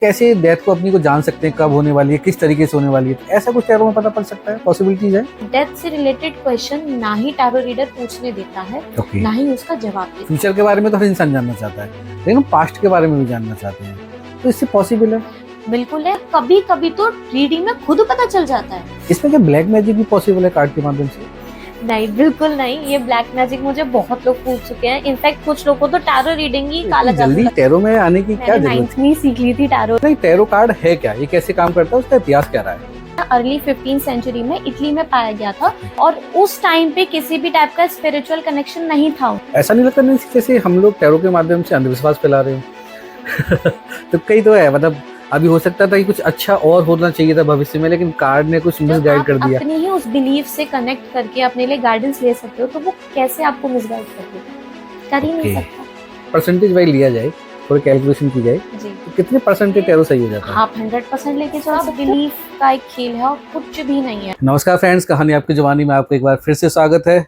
कैसे डेथ को अपनी को जान सकते हैं, कब होने वाली है, किस तरीके से होने वाली है, तो ऐसा कुछ टैरो में पता पड़ सकता है, पॉसिबिलिटीज है? डेथ से रिलेटेड क्वेश्चन ना ही टैरो रीडर पूछने देता है, ना ही उसका जवाब देता है। फ्यूचर के बारे में तो हर इंसान जानना चाहता है, लेकिन हम पास्ट के बारे में भी जानना चाहते हैं, तो इससे पॉसिबल है? बिल्कुल है, कभी कभी तो रीडिंग में खुद पता चल जाता है। इसमें क्या ब्लैक मैजिक भी पॉसिबल है कार्ड के माध्यम से? नहीं, बिल्कुल नहीं। ये ब्लैक मैजिक मुझे बहुत लोग पूछ चुके हैं। इनफैक्ट कुछ लोगों को तो टैरो रीडिंग ही काला जादू जल्दी टैरो में आने की क्या जरूरत है? नहीं सीख ली थी टैरो। नहीं, टैरो कार्ड है क्या, ये कैसे काम करता है, उसका इतिहास क्या रहा है? अर्ली 15th सेंचुरी में इटली में पाया गया था और उस टाइम पे किसी भी टाइप का स्पिरिचुअल कनेक्शन नहीं था। ऐसा नहीं लगता नहीं जैसे हम लोग टैरो के माध्यम से अंधविश्वास फैला रहे हो? तो कई तो है, मतलब अभी हो सकता था कि कुछ अच्छा और होना चाहिए था भविष्य में, लेकिन कार्ड ने कुछ मिसगाइड कर दिया। अपनी ही उस बिलीफ से कनेक्ट करके अपने लिए गाइडेंस ले सकते हो, तो वो कैसे आपको मिसगाइड कर ही नहीं सकता। परसेंटेज वाइज लिया जाए, थोड़ी कैलकुलेशन की जाए, तो कितने परसेंटेज टैरो सही हो जाता है? आप 100% लेके चलो। बिलीफ का एक खेल है और कुछ भी नहीं है। नमस्कार फ्रेंड्स, कहानी आपकी जुबानी में आपको एक बार फिर से स्वागत है।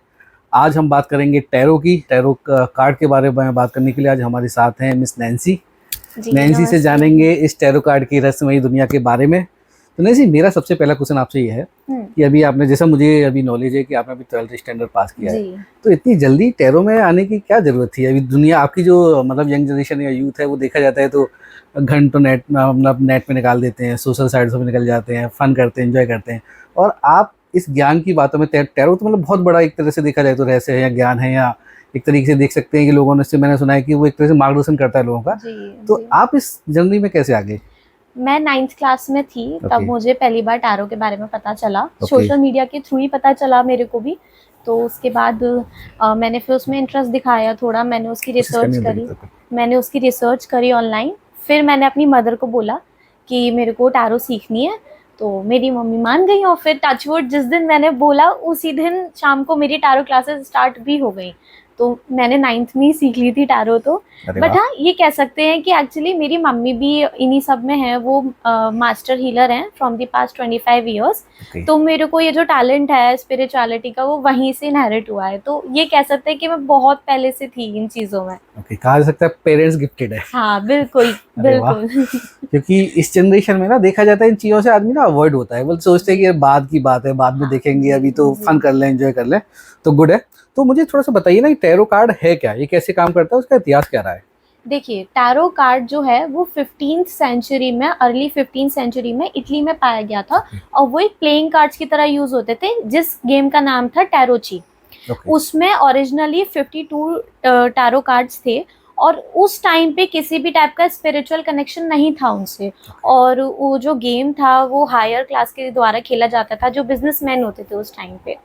आज हम बात करेंगे टैरो की, टैरो कार्ड के बारे में बात करने के लिए आज हमारे साथ हैं मिस नैन्सी। नैन्सी से जानेंगे इस टैरो कार्ड की रहस्यमयी दुनिया के बारे में। तो नैन्सी, मेरा सबसे पहला क्वेश्चन आपसे ये है कि अभी आपने, जैसा मुझे अभी नॉलेज है कि आपने अभी 12th स्टैंडर्ड पास किया है, तो इतनी जल्दी टैरो में आने की क्या जरूरत थी? अभी दुनिया आपकी जो मतलब यंग जनरेशन या यूथ है, वो देखा जाता है तो घंटों नेट मतलब नेट पे निकाल देते हैं, सोशल साइट्स पे निकल जाते हैं, फन करते हैं, एंजॉय करते हैं, और आप इस ज्ञान की बातों में टैरो तो मतलब बहुत बड़ा एक तरह से देखा जाए तो रहस्य है या ज्ञान है, या एक तरीके से देख सकते हैं कि लोगों ने, से मैंने सुना है कि वो एक तरह से मार्गदर्शन करता है लोगों का। तो आप इस जर्नी में कैसे आ गए? मैं 9th क्लास में थी तब मुझे पहली बार टैरो के बारे में पता चला। सोशल मीडिया के थ्रू ही पता चला मेरे को भी। तो उसके बाद मैंने फिर उसमें इंटरेस्ट दिखाया थोड़ा। मैंने उसकी रिसर्च करी ऑनलाइन। फिर मैंने अपनी मदर को बोला कि मेरे को टैरो सीखनी है, तो मेरी मम्मी मान गई। और फिर टचवुड जिस दिन मैंने बोला उसी दिन शाम को मेरी टैरो क्लासेस स्टार्ट भी हो गई। तो मैंने 9th में ही सीख ली थी टैरो। तो बट हाँ, ये कह सकते हैं कि एक्चुअली मेरी मम्मी भी इन्हीं सब में है। वो मास्टर हीलर हैं फ्रॉम द पास्ट 25 इयर्स। तो मेरे को ये जो टैलेंट है स्पिरिचुअलिटी का, वो वहीं से इनहेरिट हुआ है। तो ये कह सकते हैं कि मैं बहुत पहले से थी इन चीजों में। कहा जा सकता है पेरेंट्स गिफ्टेड है। हाँ, बिल्कुल बिल्कुल। क्योंकि इस जनरेशन में ना देखा जाता है इन चीजों से आदमी ना अवॉइड होता है, वो सोचते हैं कि बाद की बात है, बाद में देखेंगे, अभी तो फन कर लें, एंजॉय कर लें, तो गुड है। तो मुझे थोड़ा सा बताइए ना, टैरो कार्ड है क्या, ये कैसे काम करता है, उसका इतिहास क्या रहा है? देखिए, टैरो कार्ड जो है वो 15th सेंचुरी में, अर्ली 15th सेंचुरी में इटली में पाया गया था। और वो एक प्लेइंग कार्ड्स की तरह यूज होते थे, जिस गेम का नाम था टैरोची। उसमें ओरिजिनली 52 टैरो कार्ड्स थे और उस टाइम पे किसी भी टाइप का स्पिरिचुअल कनेक्शन नहीं था उनसे। और वो जो गेम था वो हायर क्लास के द्वारा खेला जाता था, जो बिजनेसमैन होते थे उस टाइम पे।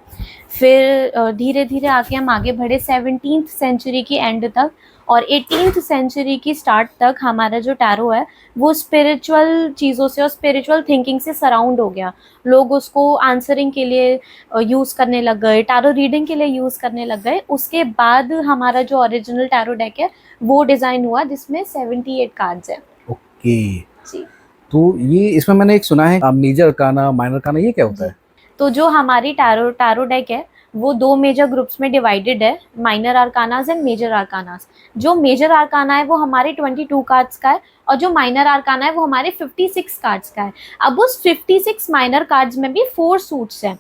फिर धीरे धीरे आके हम आगे बढ़े 17th सेंचुरी की एंड तक, और 18th सेंचुरी की स्टार्ट तक हमारा जो टैरो है वो स्पिरिचुअल चीज़ों से और स्पिरिचुअल थिंकिंग से सराउंड हो गया। लोग उसको आंसरिंग के लिए यूज़ करने लग गए, टैरो रीडिंग के लिए यूज़ करने लग गए। उसके बाद हमारा जो ओरिजिनल टैरो डेक है वो डिज़ाइन हुआ, जिसमें 78 कार्ड्स हैं। ओके जी। तो ये इसमें मैंने एक सुना है मेजर अरकाना, माइनर अरकाना, ये क्या होता है? तो जो हमारी टैरो डेक है वो 2 मेजर ग्रुप्स में डिवाइडेड है, माइनर आर्कानास एंड मेजर आर्कानास। जो मेजर आर्काना है वो हमारे 22 कार्ड्स का है, और जो माइनर आर्काना है वो हमारे 56 कार्ड्स का है। अब उस 56 माइनर कार्ड्स में भी 4 सूट्स हैं,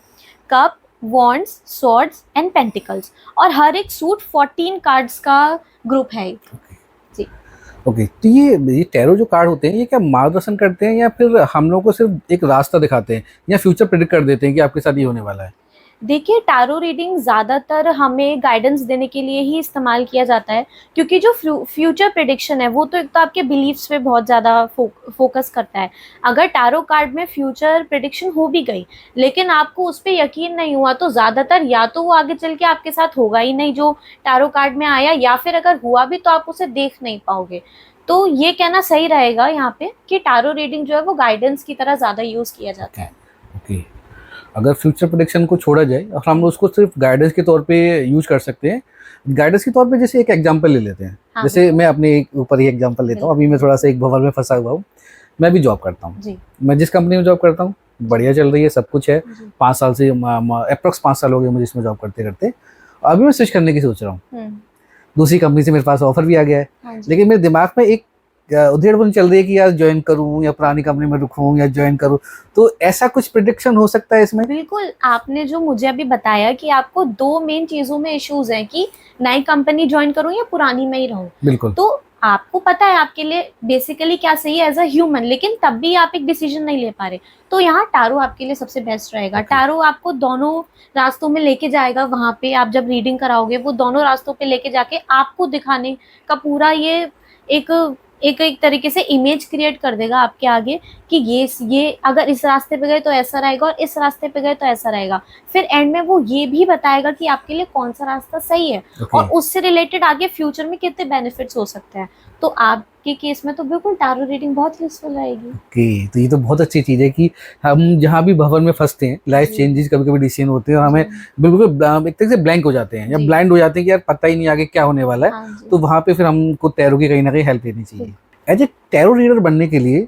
cup, wands, swords and pentacles. और हर एक सूट 14 कार्ड्स का ग्रुप है। जी। ओके, तो ये टैरो जो कार्ड होते हैं, ये क्या मार्गदर्शन करते हैं या फिर हम लोग को सिर्फ एक रास्ता दिखाते हैं, या फ्यूचर प्रेडिक्ट कर देते हैं कि आपके साथ ये होने वाला है? देखिए, टैरो रीडिंग ज़्यादातर हमें गाइडेंस देने के लिए ही इस्तेमाल किया जाता है, क्योंकि जो फ्यूचर प्रेडिक्शन है वो तो एक तो आपके बिलीव्स पे बहुत ज़्यादा फोकस करता है। अगर टैरो कार्ड में फ्यूचर प्रेडिक्शन हो भी गई लेकिन आपको उस पर यकीन नहीं हुआ, तो ज़्यादातर या तो वो आगे चल के आपके साथ होगा ही नहीं जो टैरो कार्ड में आया, या फिर अगर हुआ भी तो आप उसे देख नहीं पाओगे। तो ये कहना सही रहेगा यहाँ पे कि टैरो रीडिंग जो है वो गाइडेंस की तरह ज़्यादा यूज़ किया जाता है। ओके, अगर फ्यूचर प्रेडिक्शन को छोड़ा जाए और हम उसको सिर्फ गाइडेंस के तौर पे यूज कर सकते हैं, गाइडेंस के तौर पे, जैसे एक एग्जांपल ले लेते हैं। हाँ, जैसे मैं अपने ऊपर ही एग्जांपल लेता हूँ। अभी मैं थोड़ा सा एक भंवर में फंसा हुआ हूँ। मैं भी जॉब करता हूँ, मैं जिस कंपनी में जॉब करता हूँ बढ़िया चल रही है, सब कुछ है। 5 साल से अप्रोक्स 5 साल हो गए मुझे इसमें जॉब करते करते। अभी मैं स्विच करने की सोच रहा हूँ, दूसरी कंपनी से मेरे पास ऑफर भी आ गया है। लेकिन मेरे दिमाग में एक उधेड़बुन चल रही है कि यार ज्वाइन करूं या पुरानी कंपनी में रुकूं या ज्वाइन करूं, तो ऐसा कुछ प्रिडिक्शन हो सकता है इसमें? बिल्कुल, आपने जो मुझे अभी बताया कि आपको दो मेन चीजों में इश्यूज हैं कि नई कंपनी ज्वाइन करूं या पुरानी में ही रहूं। बिल्कुल। तो आपको पता है आपके लिए बेसिकली क्या सही है एज अ ह्यूमन, लेकिन तब भी आप एक डिसीजन नहीं ले पा रहे, तो यहाँ टारो आपके लिए सबसे बेस्ट रहेगा। Okay. टारो आपको दोनों रास्तों में लेके जाएगा। वहां पे आप जब रीडिंग कराओगे वो दोनों रास्तों पे लेके जाके आपको दिखाने का पूरा ये एक एक एक तरीके से इमेज क्रिएट कर देगा आपके आगे कि ये अगर इस रास्ते पे गए तो ऐसा रहेगा और इस रास्ते पे गए तो ऐसा रहेगा। फिर एंड में वो ये भी बताएगा कि आपके लिए कौन सा रास्ता सही है Okay. और उससे रिलेटेड आगे फ्यूचर में कितने बेनिफिट्स हो सकते हैं। तो आपके केस में तो बिल्कुल टारो रीडिंग बहुत यूजफुल रहेगी। ओके, तो ये तो बहुत अच्छी चीज़ है कि हम जहाँ भी भवन में फंसते हैं, लाइफ जी। चेंजेस कभी कभी डिसीजन होते हैं और हमें बिल्कुल एक तरह से ब्लैंक हो जाते हैं या जी। ब्लाइंड हो जाते हैं कि यार पता ही नहीं आगे क्या होने वाला है। हाँ जी। तो वहाँ पे फिर हमको टैरो की कहीं ना कहीं हेल्प लेनी चाहिए। एज ए टैरो रीडर बनने के लिए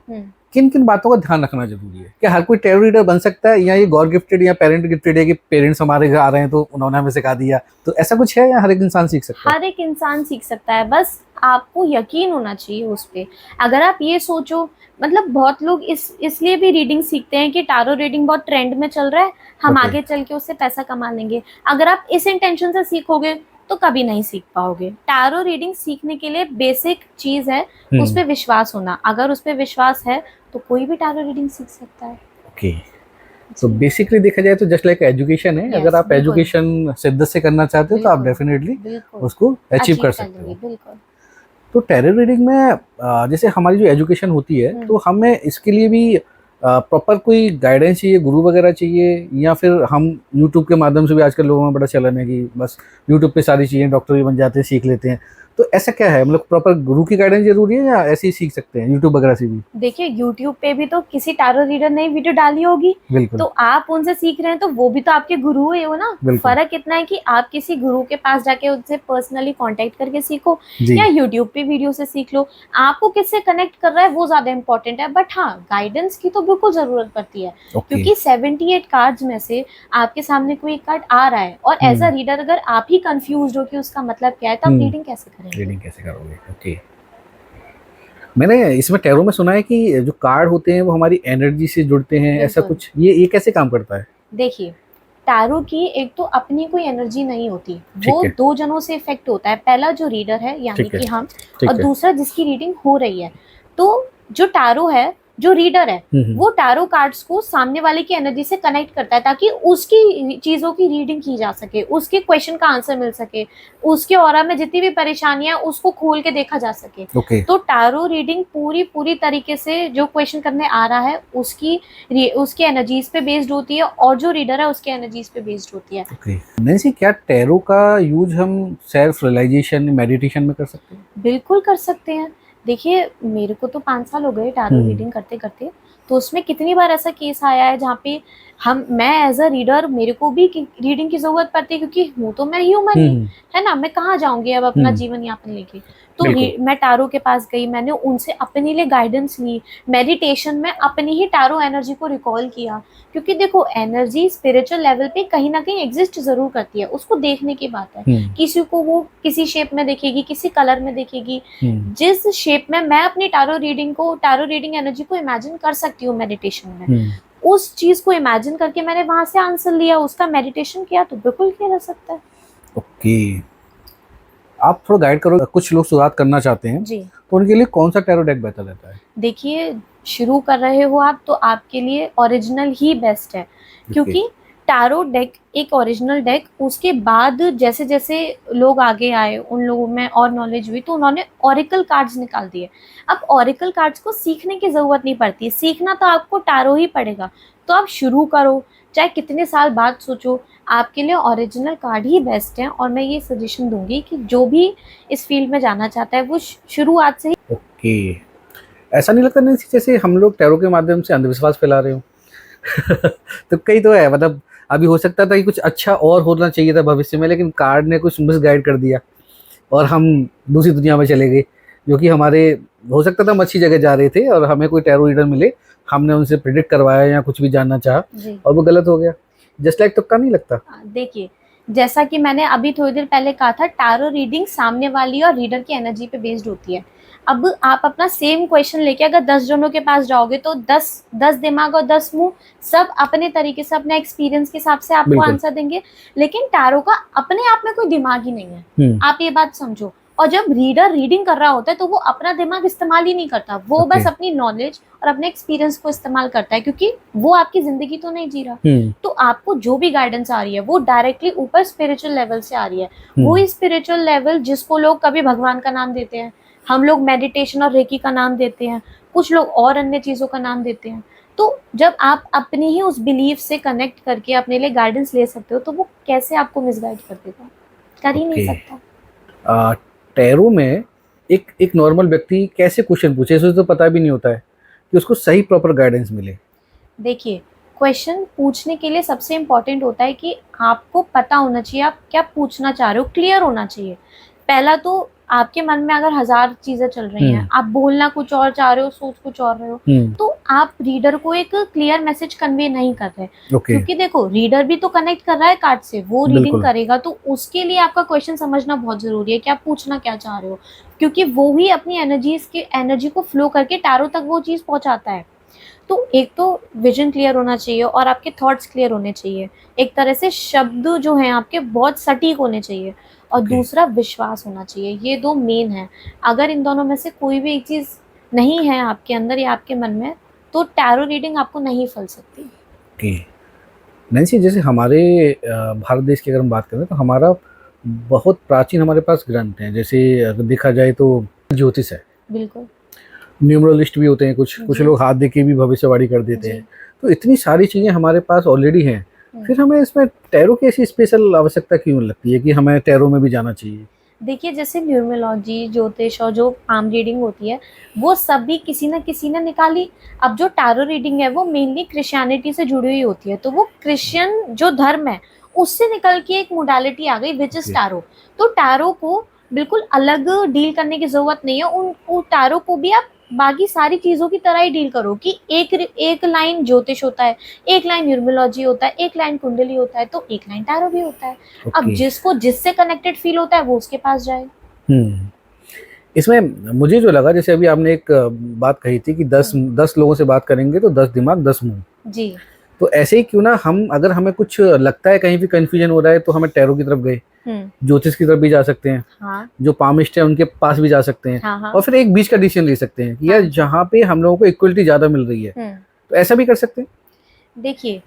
किन किन बातों का ध्यान रखना जरूरी है? क्या हर कोई टैरो रीडर बन सकता है या ये गॉड गिफ्टेड या पेरेंट गिफ्टेड है कि पेरेंट्स हमारे घर आ रहे हैं तो उन्होंने हमें सिखा दिया, तो ऐसा कुछ है या हर एक इंसान सीख सकता है? हर एक इंसान सीख सकता है, बस आपको यकीन होना चाहिए उस पे। अगर आप ये सोचो, मतलब बहुत लोग इसलिए भी रीडिंग सीखते हैं कि टारो रीडिंग बहुत ट्रेंड में चल रहा है, हम Okay. आगे चल के उससे पैसा कमा लेंगे। अगर आप इस इंटेंशन से सीखोगे तो कभी नहीं सीख पाओगे। टारो रीडिंग सीखने के लिए बेसिक चीज है उस पे विश्वास होना। अगर उस पे विश्वास है तो कोई भी टारो रीडिंग सीख सकता है। ओके, तो बेसिकली देखा जाए तो जस्ट लाइक एजुकेशन है। Yes, अगर आप बिल्कुल। एजुकेशन शिद्दत से करना चाहते हो तो आप बिल्कुल, डेफिनेटली बिल्कुल उसको अचीव कर कर सकते लोगे, हो। बिल्कुल। तो टैरो रीडिंग में जैसे हमारी जो एजुकेशन होती है तो हमें इसके लिए भी प्रॉपर कोई गाइडेंस चाहिए, गुरु वगैरह चाहिए, या फिर हम यूट्यूब के माध्यम से भी आजकल लोगों में बड़ा चलन है कि बस यूट्यूब पे सारी चीज़ें डॉक्टर भी बन जाते हैं, सीख लेते हैं। तो ऐसा क्या है, मतलब प्रॉपर गुरु की गाइडेंस जरूरी है या ऐसे ही सीख सकते हैं यूट्यूब वगैरह से भी? देखिए, यूट्यूब पे भी तो किसी टारो रीडर ने वीडियो डाली होगी, बिल्कुल। तो आप उनसे सीख रहे हैं तो वो भी तो आपके गुरु ही हो ना। बिल्कुल। फर्क इतना है कि आप किसी गुरु के पास जाके उनसे पर्सनली कांटेक्ट करके सीखो जी। या यूट्यूब पे वीडियो से सीख लो। आपको किससे कनेक्ट कर रहा है वो ज्यादा इंपॉर्टेंट है, बट हाँ, गाइडेंस की तो बिल्कुल जरूरत पड़ती है। ओके। क्योंकि 78 कार्ड्स में से आपके सामने कोई एक कार्ड आ रहा है और एज अ रीडर अगर आप ही कंफ्यूज हो कि उसका मतलब क्या है तो आप रीडिंग कैसे करेंगे? रीडिंग कैसे करोगे? ओके। मैंने इसमें टैरो में सुना है कि जो कार्ड होते हैं वो हमारी एनर्जी से जुड़ते हैं, ऐसा बिल्कुल। कुछ, ये कैसे काम करता है? देखिए, टैरो की एक तो अपनी कोई एनर्जी नहीं होती, ठीक वो है। दो जनों से इफेक्ट होता है। पहला जो रीडर है यानी ठीक है। कि हम, ठीक और है। दूसरा जिसकी रीडिंग हो रही है। तो जो टैरो है, जो रीडर है, वो टैरो कार्ड्स को सामने वाले की एनर्जी से कनेक्ट करता है ताकि उसकी चीजों की रीडिंग की जा सके, उसके क्वेश्चन का आंसर मिल सके, उसके ऑरा में जितनी भी परेशानियां उसको खोल के देखा जा सके। ओके। तो टैरो रीडिंग पूरी तरीके से जो क्वेश्चन करने आ रहा है उसकी एनर्जीज पे बेस्ड होती है और जो रीडर है उसके एनर्जीज पे बेस्ड होती है। ओके। नैन्सी, क्या टैरो का यूज हम सेल्फ रियलाइजेशन, मेडिटेशन में कर सकते हैं? बिल्कुल कर सकते हैं। देखिए, मेरे को तो 5 साल हो गए टैरो रीडिंग करते करते, तो उसमें कितनी बार ऐसा केस आया है जहाँ पे मैं एज अ रीडर, मेरे को भी रीडिंग की जरूरत पड़ती है क्योंकि हूँ तो मैं ह्यूमन ही, है ना। मैं कहाँ जाऊंगी अब अपना जीवन यापन लेके। तो मैं टैरो के पास गई, मैंने उनसे अपने लिए गाइडेंस ली, मेडिटेशन में अपनी ही टैरो एनर्जी को रिकॉल किया। क्योंकि देखो, एनर्जी स्पिरिचुअल लेवल पे कहीं ना कहीं एग्जिस्ट जरूर करती है, उसको देखने की बात है। किसी को वो किसी शेप में देखेगी, किसी कलर में देखेगी। जिस शेप में मैं अपनी टैरो रीडिंग एनर्जी को इमेजिन कर सकती हूँ मेडिटेशन में, उस चीज को इमेजिन करके मैंने वहां से आंसर लिया, उसका मेडिटेशन किया, तो बिल्कुल किया जा सकता है। ओके, आप थोड़ा गाइड करो, कुछ लोग शुरुआत करना चाहते हैं जी। तो उनके लिए कौन सा टैरो डेक बेहतर रहता है? देखिए, शुरू कर रहे हो आप तो आपके लिए ओरिजिनल ही बेस्ट है, क्योंकि टैरो डेक एक ओरिजिनल डेक, उसके बाद जैसे जैसे लोग आगे आए, उन लोगों में और नॉलेज हुई तो उन्होंने ओरेकल कार्ड्स निकाल दिए। अब ओरेकल कार्ड्स को सीखने की ज़रूरत नहीं पड़ती, सीखना तो आपको टैरो ही पड़ेगा। तो आप शुरू करो, चाहे कितने साल बाद सोचो, आपके लिए ओरिजिनल कार्ड ही बेस्ट है। और मैं ये सजेशन दूंगी कि जो भी इस फील्ड में जाना चाहता है वो शुरुआत से ही। ओके, ऐसा नहीं लगता नहीं जैसे हम लोग टैरो के माध्यम से अंधविश्वास फैला रहे हो? तो कई तो है, मतलब अभी हो सकता था कि कुछ अच्छा और होना चाहिए था भविष्य में, लेकिन कार्ड ने कुछ मिसगाइड कर दिया और हम दूसरी दुनिया में चले गए, जो कि हमारे, हो सकता था हम अच्छी जगह जा रहे थे और हमें कोई टैरो रीडर मिले, हमने उनसे प्रिडिक्ट करवाया या कुछ भी जानना चाहा और वो गलत हो गया। जस्ट लाइक तुक्का नहीं लगता? देखिए, जैसा कि मैंने अभी थोड़ी देर पहले कहा था, टैरो रीडिंग सामने वाली और रीडर की एनर्जी पे बेस्ड होती है। अब आप अपना सेम क्वेश्चन लेके अगर 10 जनों के पास जाओगे तो 10 दिमाग और 10 मुंह सब अपने तरीके से अपने एक्सपीरियंस के हिसाब से आपको बिल्कुल। आंसर देंगे। लेकिन टैरो का अपने आप में कोई दिमाग ही नहीं है, आप ये बात समझो। और जब रीडर रीडिंग कर रहा होता है तो वो अपना दिमाग इस्तेमाल ही नहीं करता, वो बस अपनी नॉलेज और अपने एक्सपीरियंस को इस्तेमाल करता है, क्योंकि वो आपकी जिंदगी तो नहीं जी रहा। तो आपको जो भी गाइडेंस आ रही है वो डायरेक्टली ऊपर स्पिरिचुअल लेवल से आ रही है। वो स्पिरिचुअल लेवल जिसको लोग कभी भगवान का नाम देते हैं, हम लोग मेडिटेशन और रेकी का नाम देते हैं, कुछ लोग और अन्य चीजों का नाम देते हैं। तो जब आप अपनी ही उस बिलीफ से कनेक्ट करके अपने लिए गाइडेंस ले सकते हो तो वो कैसे आपको मिसगाइड कर देगा? कर ही नहीं सकता। टैरो में एक नॉर्मल व्यक्ति कैसे क्वेश्चन पूछे, इसे तो पता भी नहीं होता है कि उसको सही प्रॉपर गाइडेंस मिले। देखिए, क्वेश्चन पूछने के लिए सबसे इम्पोर्टेंट होता है कि आपको पता होना चाहिए आप क्या पूछना चाह रहे हो, क्लियर होना चाहिए। पहला तो आपके मन में अगर 1000 चीजें चल रही हैं, आप बोलना कुछ और चाह रहे हो, सोच कुछ और रहे हो, तो आप रीडर को एक क्लियर मैसेज कन्वे नहीं कर रहे। क्योंकि देखो, रीडर भी तो कनेक्ट कर रहा है कार्ड से, वो रीडिंग करेगा, तो उसके लिए आपका क्वेश्चन समझना बहुत जरूरी है कि आप पूछना क्या चाह रहे हो, क्योंकि वो ही अपनी एनर्जी को फ्लो करके टैरो तक वो चीज पहुंचाता है। तो एक तो विजन क्लियर होना चाहिए और आपके थॉट्स क्लियर होने चाहिए, एक तरह से शब्द जो हैं आपके बहुत सटीक होने चाहिए, और दूसरा विश्वास होना चाहिए। ये दो मेन है। अगर इन दोनों में से कोई भी एक चीज नहीं है आपके अंदर या आपके मन में, तो टैरो रीडिंग आपको नहीं फल सकती। नैन्सी, जैसे हमारे भारत देश की अगर हम बात करें तो हमारा बहुत प्राचीन हमारे पास ग्रंथ हैं। जैसे अगर देखा जाए तो ज्योतिष है, बिल्कुल, न्यूमरोलिस्ट भी होते हैं, कुछ लोग हाथ देके भी भविष्यवाणी कर देते हैं। तो इतनी सारी चीज़ें हमारे पास ऑलरेडी हैं, फिर हमें इसमें टैरो की ऐसी स्पेशल आवश्यकता क्यों लगती है कि हमें टैरो में भी जाना चाहिए? देखिए, जैसे न्यूमरोलॉजी, ज्योतिष और जो पाम रीडिंग होती है, वो सभी किसी ने निकाली। अब जो टैरो रीडिंग है वो मेनली क्रिश्चियनिटी से जुड़ी हुई होती है, तो वो क्रिश्चियन जो धर्म है उससे निकल के एक मोडालिटी आ गई विच इज टैरो। तो टैरो को बिल्कुल अलग डील करने की जरूरत नहीं है। उन टैरो को भी आप बाकी सारी चीजों की तरह ही डील करो कि एक लाइन ज्योतिष होता है, एक लाइन न्यूमरोलॉजी होता है, एक लाइन कुंडली होता है, तो एक लाइन टैरो भी होता है। अब जिसको जिससे कनेक्टेड फील होता है वो उसके पास जाए। इसमें मुझे जो लगा, जैसे अभी आपने एक बात कही थी कि 10 लोगों से बात करेंगे तो 10 दिमाग 10 मुंह जी। तो ऐसे ही क्यों ना हम, अगर हमें कुछ लगता है कहीं भी कंफ्यूजन हो रहा है तो हमें टैरो की तरफ गए, ज्योतिष की तरफ भी जा सकते हैं, हाँ। जो पामिस्ट है उनके पास भी जा सकते हैं, हाँ। और फिर एक बीच का डिसीजन ले सकते हैं कि यार जहाँ पे हम लोगों को इक्वलिटी ज्यादा मिल रही है तो ऐसा भी कर सकते हैं। देखिए,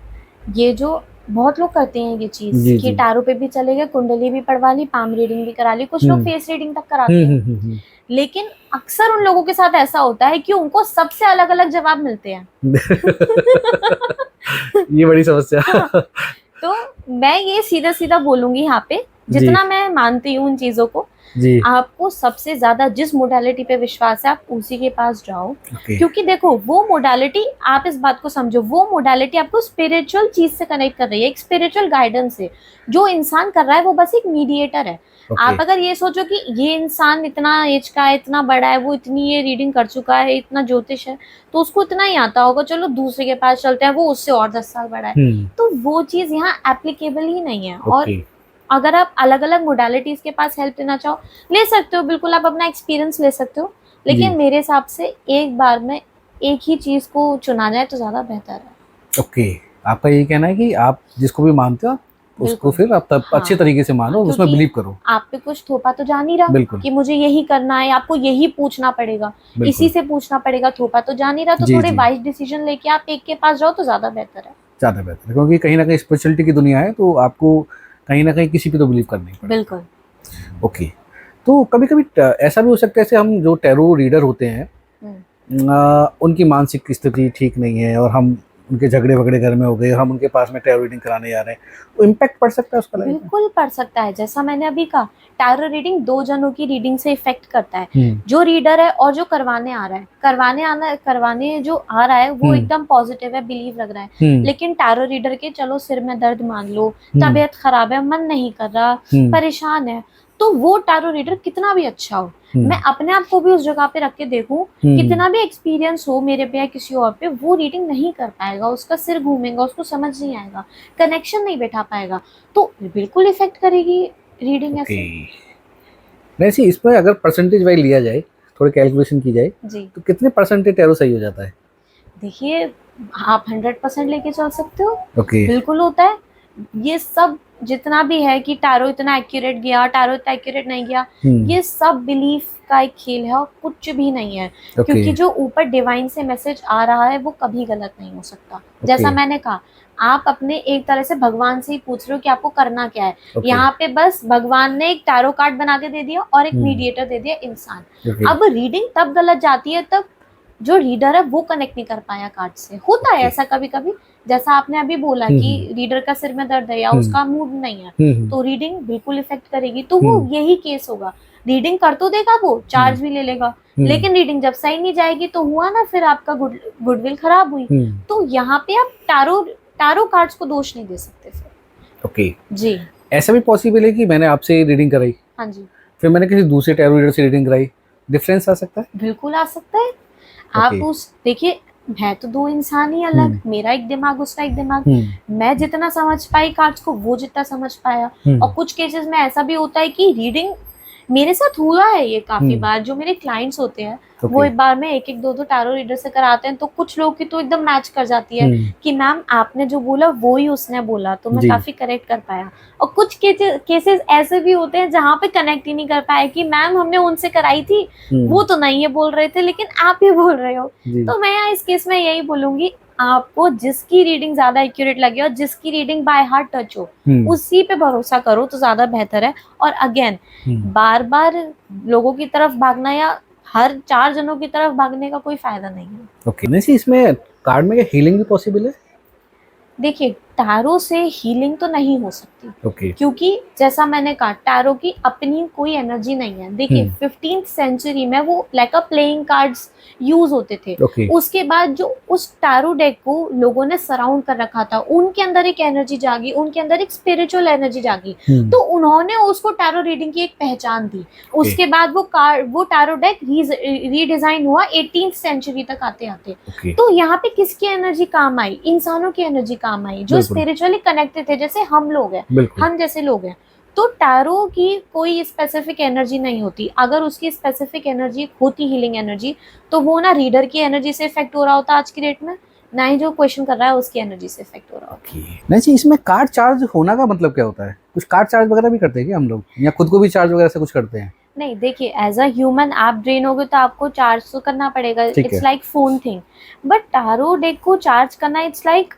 ये जो बहुत लोग करते हैं ये चीज कि टैरो पे भी चले गए, कुंडली भी पढ़वा ली, पाम रीडिंग भी करा ली, कुछ लोग फेस रीडिंग तक कराते हैं। लेकिन अक्सर उन लोगों के साथ ऐसा होता है कि उनको सबसे अलग अलग जवाब मिलते हैं। ये बड़ी समस्या। तो मैं ये सीधा सीधा बोलूंगी यहाँ पे, जितना मैं मानती हूँ उन चीजों को, आपको सबसे ज्यादा जिस मोडालिटी पे विश्वास है आप उसी के पास जाओ। क्योंकि देखो, वो मोडालिटी, आप इस बात को समझो, वो मोडालिटी आपको स्पिरिचुअल चीज से कनेक्ट कर रही है, एक स्पिरिचुअल गाइडेंस से। जो इंसान कर रहा है वो बस एक मीडिएटर है। आप अगर ये सोचो कि ये इंसान इतना एज का है, इतना बड़ा है, वो इतनी ये रीडिंग कर चुका है, इतना ज्योतिष है, तो उसको इतना ही आता होगा, चलो दूसरे के पास चलते हैं, वो उससे और 10 साल बड़ा है, तो वो चीज यहाँ एप्लीकेबल ही नहीं है। और अगर आप अलग अलग मोडालिटीज के पास हेल्प लेना चाहो, ले सकते हो, बिल्कुल आप अपना एक्सपीरियंस ले सकते हो, लेकिन मेरे हिसाब से एक बार में एक ही चीज को चुना जाए तो ज्यादा बेहतर है। आपका ये कहना है कि आप जिसको भी मानते हो उसको फिर आप अच्छे तरीके से मानो, उसमें बिलीव करो। आप पे कुछ थोपा तो जा नहीं रहा कि मुझे यही करना है, आपको यही पूछना पड़ेगा, इसी से पूछना पड़ेगा, थोपा तो जा नहीं रहा। तो थोड़े वाइज डिसीजन लेके आप एक के पास जाओ तो ज्यादा बेहतर है। क्योंकि कहीं ना कहीं स्पिरिचुअलिटी की दुनिया है, तो आपको कहीं ना कहीं किसी पे तो बिलीव करना ही पड़ेगा। बिल्कुल। तो कभी कभी ऐसा भी हो सकता है, जैसे हम जो टैरो रीडर होते हैं उनकी मानसिक स्थिति ठीक नहीं है और हम उनके झगड़े वगड़े घर में हो गए और हम उनके पास में टैरो रीडिंग कराने जा रहे हैं, तो इम्पैक्ट पड़ सकता है उसका लाइफ में? बिल्कुल पड़ सकता है। जैसा मैंने अभी कहा, टैरो रीडिंग 2 जनों की रीडिंग से इफेक्ट करता है, जो रीडर है और जो करवाने आ रहा है। करवाने जो आ रहा है वो एकदम पॉजिटिव है, बिलीव लग रहा है, लेकिन टैरो रीडर के चलो सिर में दर्द मान लो, तबीयत खराब है, मन नहीं कर रहा, परेशान है, तो वो टैरो रीडर कितना भी अच्छा हो, मैं अपने आप को भी उस जगह पे रख के देखूं, कितना भी एक्सपीरियंस हो मेरे पे या किसी और पे, वो रीडिंग नहीं कर पाएगा, उसका सिर घूमेगा, उसको समझ नहीं आएगा, कनेक्शन नहीं बैठा पाएगा, तो बिल्कुल इफेक्ट करेगी रीडिंग। ऐसे वैसे इसमें अगर परसेंटेज वाइज लिया जाए, थोड़ी कैलकुलेशन की जाए जी तो कितने परसेंटेज टैरो सही हो जाता है? देखिए, आप 100% लेके चल सकते हो, ओके। बिल्कुल होता है। ये सब जितना भी है कि टैरो इतना एक्यूरेट गया, टैरो इतना एक्यूरेट नहीं गया, ये सब बिलीफ का एक खेल है और कुछ भी नहीं है। ओके। क्योंकि जो ऊपर डिवाइन से मैसेज आ रहा है वो कभी गलत नहीं हो सकता। जैसा मैंने कहा, आप अपने एक तरह से भगवान से ही पूछ रहे हो कि आपको करना क्या है। यहाँ पे बस भगवान ने एक टैरो कार्ड बना के दे दिया और एक मीडिएटर दे दिया, इंसान। अब रीडिंग तब गलत जाती है तब जो रीडर है वो कनेक्ट नहीं कर पाया कार्ड से। होता है ऐसा कभी कभी, जैसा आपने अभी बोला कि रीडर का सिर में दर्द है या उसका मूड नहीं है, तो रीडिंग बिल्कुल इफेक्ट करेगी। तो वो यही केस होगा, रीडिंग कर तो देगा, वो चार्ज भी ले लेगा, लेकिन रीडिंग जब सही नहीं जाएगी तो हुआ ना, फिर आपका गुडविल खराब हुई। तो यहाँ पे आप टारो कार्ड्स को दोष नहीं दे सकते फिर। ओके जी। ऐसा भी पॉसिबल है कि मैंने आपसे रीडिंग कराई, हाँ जी, फिर मैंने किसी दूसरे टैरो रीडर से रीडिंग कराई, डिफरेंस आ सकता है? बिल्कुल आ सकता है। आप उस देखिए, है तो दो इंसान ही अलग, मेरा एक दिमाग उसका एक दिमाग। मैं जितना समझ पाई कार्ड्स को, वो जितना समझ पाया। और कुछ केसेस में ऐसा भी होता है कि रीडिंग मेरे साथ हुआ है ये काफी बार। जो मेरे क्लाइंट्स होते हैं वो एक बार में एक दो टैरो रीडर से कराते हैं, तो कुछ लोग की तो एकदम मैच कर जाती है कि मैम आपने जो बोला वो ही उसने बोला, तो मैं काफी करेक्ट कर पाया। और कुछ केसेस ऐसे भी होते हैं जहाँ पे कनेक्ट ही नहीं कर पाए कि मैम हमने उनसे कराई थी, वो तो नहीं ये बोल रहे थे लेकिन आप ही बोल रहे हो। तो मैं यहाँ इस केस में यही बोलूंगी, आपको जिसकी रीडिंग ज्यादा एक्यूरेट लगे और जिसकी रीडिंग बाय हार्ट टच हो, उसी पे भरोसा करो तो ज्यादा बेहतर है। और अगेन, बार बार लोगों की तरफ भागना या हर 4 जनों की तरफ भागने का कोई फायदा नहीं है। ओके नहीं, इसमें कार्ड में हीलिंग भी पॉसिबल है? देखिए, टैरो से हीलिंग तो नहीं हो सकती। क्योंकि जैसा मैंने कहा, टैरो की अपनी कोई एनर्जी नहीं है। देखिए 15th सेंचुरी में वो लाइक अ प्लेइंग कार्ड्स यूज होते थे। उसके बाद जो उस टैरो डेक को लोगों ने सराउंड कर रखा था, उनके अंदर एक एनर्जी जागी, उनके अंदर एक स्पिरिचुअल एनर्जी जागी, तो उन्होंने उसको टैरो रीडिंग की एक पहचान दी। उसके बाद वो टैरो डेक रीडिजाइन हुआ 18th सेंचुरी तक आते आते। तो यहाँ पे किसकी एनर्जी काम आई? इंसानों की एनर्जी काम आई जो स्पिरिचुअली कनेक्टेड थे, जैसे हम लोग हैं, हम जैसे लोग हैं। तो टैरो की कोई स्पेसिफिक एनर्जी नहीं होती। अगर उसकी स्पेसिफिक एनर्जी होती हीलिंग एनर्जी, तो वो ना रीडर की एनर्जी से इफेक्ट हो रहा होता आज की डेट में, ना ही जो क्वेश्चन कर रहा है उसकी एनर्जी से इफेक्ट हो रहा होता। नहीं जी, इसमें कार्ड चार्ज होना का मतलब क्या होता है? कुछ कार्ड चार्ज वगैरह भी करते हैं क्या हम लोग, या खुद को भी चार्ज वगैरह से कुछ करते हैं? नहीं, देखिए एज अ ह्यूमन आप ड्रेन होगे तो आपको चार्ज तो करना पड़ेगा, it's like phone thing. But tarot deck को चार्ज करना, इट्स लाइक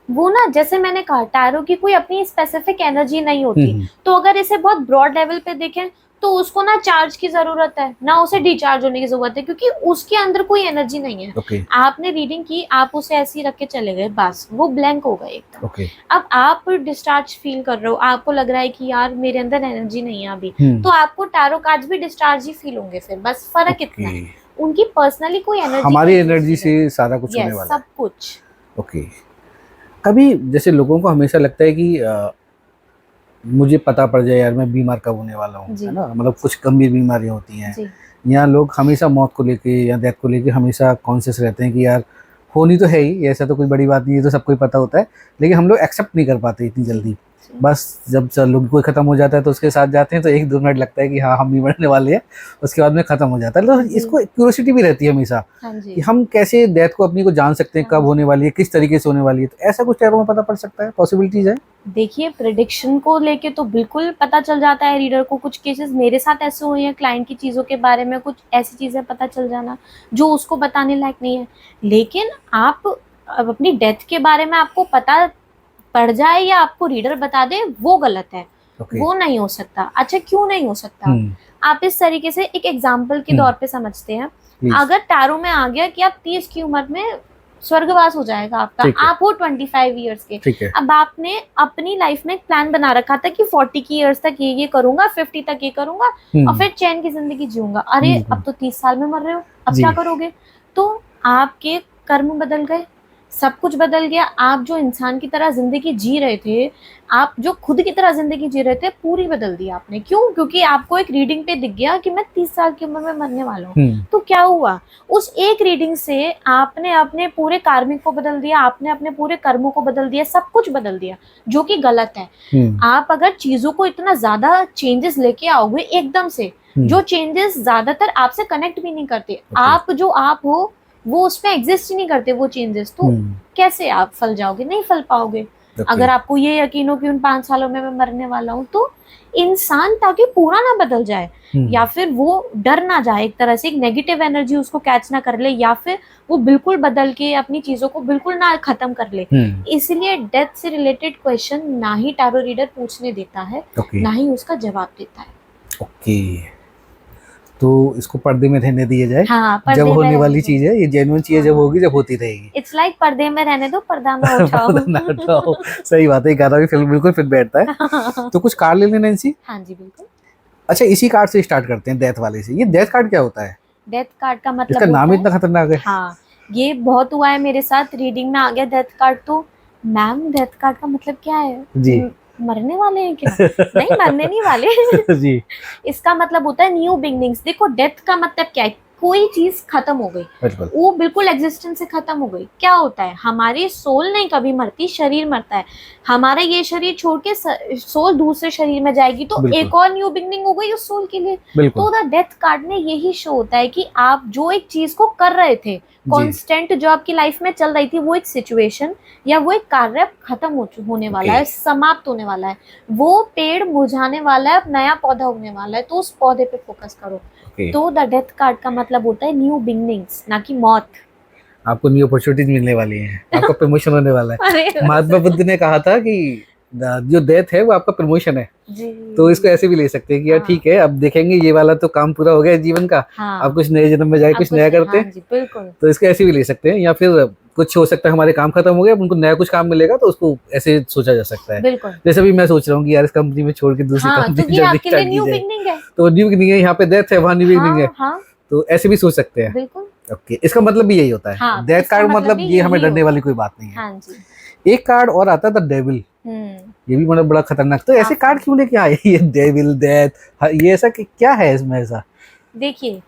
वो ना, जैसे मैंने कहा, टैरो की कोई अपनी स्पेसिफिक एनर्जी नहीं होती। तो अगर इसे बहुत ब्रॉड लेवल पे देखें तो उसको ना चार्ज की जरूरत है, ना उसे डिचार्ज होने की जरूरत है, क्योंकि उसके अंदर कोई एनर्जी नहीं है। आपने रीडिंग की, आप उसे ऐसे ही रख के चले गए, बस वो ब्लैंक हो गए एकदम। अब आप डिस्चार्ज फील कर रहे हो, आपको लग रहा है कि यार मेरे अंदर एनर्जी नहीं है अभी, तो आपको टैरो कार्ड्स भी डिस्चार्ज ही फील होंगे। फिर बस फर्क इतना है, उनकी पर्सनली कोई एनर्जी, हमारी एनर्जी से सारा कुछ होने वाला है, सब कुछ। ओके। कभी जैसे लोगों को हमेशा लगता है कि मुझे पता पड़ जाए यार मैं बीमार कब होने वाला हूँ, है ना, मतलब कुछ गंभीर बीमारियां होती हैं, यहाँ लोग हमेशा मौत को लेके या डेथ को लेके हमेशा कॉन्शियस रहते हैं कि यार होनी तो है ही, ऐसा तो कोई बड़ी बात नहीं है, तो सबको ही पता होता है, लेकिन हम लोग एक्सेप्ट नहीं कर पाते इतनी जल्दी। बस जब लोग कोई खत्म हो जाता है तो उसके साथ जाते हैं तो 1-2 मिनट लगता है कि हाँ हम भी मरने वाले हैं, उसके बाद में खत्म हो जाता है। तो इसको क्यूरियोसिटी भी रहती है हमेशा कि हम कैसे डेथ को अपनी को जान सकते हैं, कब होने वाली है, किस तरीके से होने वाली है। तो ऐसा कुछ टैरो में पता पड़ सकता है, पॉसिबिलिटीज है? देखिए, प्रेडिक्शन को लेके तो बिल्कुल पता चल जाता है रीडर को। कुछ केसेस मेरे साथ ऐसे हुए हैं, क्लाइंट की चीज़ों के बारे में कुछ ऐसी चीज़ें पता चल जाना जो उसको बताने लायक नहीं है। लेकिन आप अपनी डेथ के बारे में आपको पता पड़ जाए या आपको रीडर बता दे, वो गलत है। वो नहीं हो सकता। अच्छा, क्यों नहीं हो सकता? आप इस तरीके से एक एग्जाम्पल के तौर पे समझते हैं। अगर टैरो में आ गया कि आप 30 की उम्र में स्वर्गवास हो जाएगा आपका, आप हो 25 ईयर्स के, अब आपने अपनी लाइफ में एक प्लान बना रखा था कि 40 की ईयर्स तक ये करूंगा, 50 तक ये करूंगा और फिर चैन की जिंदगी जीऊंगा। अरे अब तो 30 साल में मर रहे हो, अब क्या करोगे? तो आपके कर्म बदल गए, सब कुछ बदल गया। आप जो इंसान की तरह जिंदगी जी रहे थे, आप जो खुद की तरह जिंदगी जी रहे थे, पूरी बदल दी आपने। क्यों? क्योंकि आपको एक रीडिंग पे दिख गया कि मैं 30 साल की उम्र में मरने वाला हूँ। तो क्या हुआ? उस एक रीडिंग से आपने अपने पूरे कार्मिक को बदल दिया, आपने अपने पूरे कर्मों को बदल दिया, सब कुछ बदल दिया, जो कि गलत है। आप अगर चीजों को इतना ज्यादा चेंजेस लेके आओगे एकदम से, जो चेंजेस ज्यादातर आपसे कनेक्ट भी नहीं करते। आप जो आप हो वो उसमें एग्जिस्ट ही नहीं करते वो चेंजेस, तो कैसे आप फल जाओगे? नहीं फल पाओगे। अगर आपको ये यकीन हो कि उन 5 सालों में मैं मरने वाला हूँ, तो इंसान ताकि पूरा ना बदल जाए या फिर वो डर ना जाए, एक तरह से एक नेगेटिव एनर्जी उसको कैच ना कर ले, या फिर वो बिल्कुल बदल के अपनी चीजों को बिल्कुल ना खत्म कर ले, इसलिए डेथ से रिलेटेड क्वेश्चन ना ही टैरो रीडर पूछने देता है, ना ही उसका जवाब देता है। ओके, तो इसको पर्दे में रहने दिया जाए। हाँ, जब होने वाली चीज है, ये जेन्युइन चीज है, जब होगी जब होती रहेगी। इट्स लाइक पर्दे में रहने दो, पर्दा ना उठाओ। पर्दा ना उठाओ, सही बात है, ये गाना भी फिल्म बिल्कुल फिट बैठता है। तो कुछ कार्ड ले लेना नैंसी। हाँ जी बिल्कुल। अच्छा, इसी कार्ड से स्टार्ट करते हैं, डेथ वाले से। ये डेथ कार्ड क्या होता है? डेथ कार्ड का मतलब इसका नाम इतना खतरनाक है। हाँ, ये बहुत हुआ है मेरे साथ, रीडिंग में आ गया डेथ कार्ड, तो मैम डेथ कार्ड का मतलब क्या है जी? मरने वाले हैं क्या? नहीं, मरने नहीं वाले। जी। इसका मतलब होता है न्यू बिगनिंग्स। देखो डेथ का मतलब क्या है? कोई चीज खत्म हो गई, वो बिल्कुल एग्जिस्टेंस से खत्म हो गई। क्या होता है, हमारी सोल नहीं कभी मरती, शरीर मरता है। हमारा ये शरीर छोड़ के सोल दूसरे शरीर में जाएगी, तो एक और न्यू बिगनिंग हो गई उस सोल के लिए। तो द डेथ कार्ड में यही शो होता है कि आप जो एक चीज को कर रहे थे, कांस्टेंट जो आपकी लाइफ में चल रही थी, वो एक सिचुएशन या वो एक कार्य खत्म होने वाला है, समाप्त होने वाला है, वो पेड़ मुरझाने वाला है, अब नया पौधा उगने वाला है, तो उस पौधे पे फोकस करो। तो द डेथ कार्ड का मतलब होता है न्यू बिगनिंग्स, ना कि मौत। आपको न्यू अपॉर्चुनिटीज मिलने वाली है, आपका प्रमोशन होने वाला है। महात्मा बुद्ध ने कहा था कि जो डेथ है वो आपका प्रमोशन है जी। तो इसको ऐसे भी ले सकते हैं कि यार ठीक है, अब देखेंगे ये वाला तो काम पूरा हो गया जीवन का, अब कुछ नए जन्म में जाए कुछ नया करते हैं। बिल्कुल। तो इसको ऐसे भी ले सकते हैं, या फिर कुछ हो सकता है हमारे काम खत्म हो गए, उनको नया कुछ काम मिलेगा, तो उसको ऐसे सोचा जा सकता है। जैसे भी मैं सोच रहा हूँ कि यार इस कंपनी में छोड़ के दूसरी कंपनी जल्दी स्टार्ट की जाए, तो न्यू बिगनिंग है, यहाँ पे डेथ है, वहाँ न्यू बिगनिंग है, तो ऐसे भी सोच सकते हैं। ओके, इसका मतलब भी यही होता है। डेथ कार्ड मतलब ये हमें डरने वाली कोई बात नहीं है। एक कार्ड और आता है द डेविल, ये भी मतलब बड़ा खतरनाक। तो ऐसे कार्ड क्यों लेके आए ये डेविल, डेथ, ये ऐसा क्या है इसमें ऐसा? देखिए,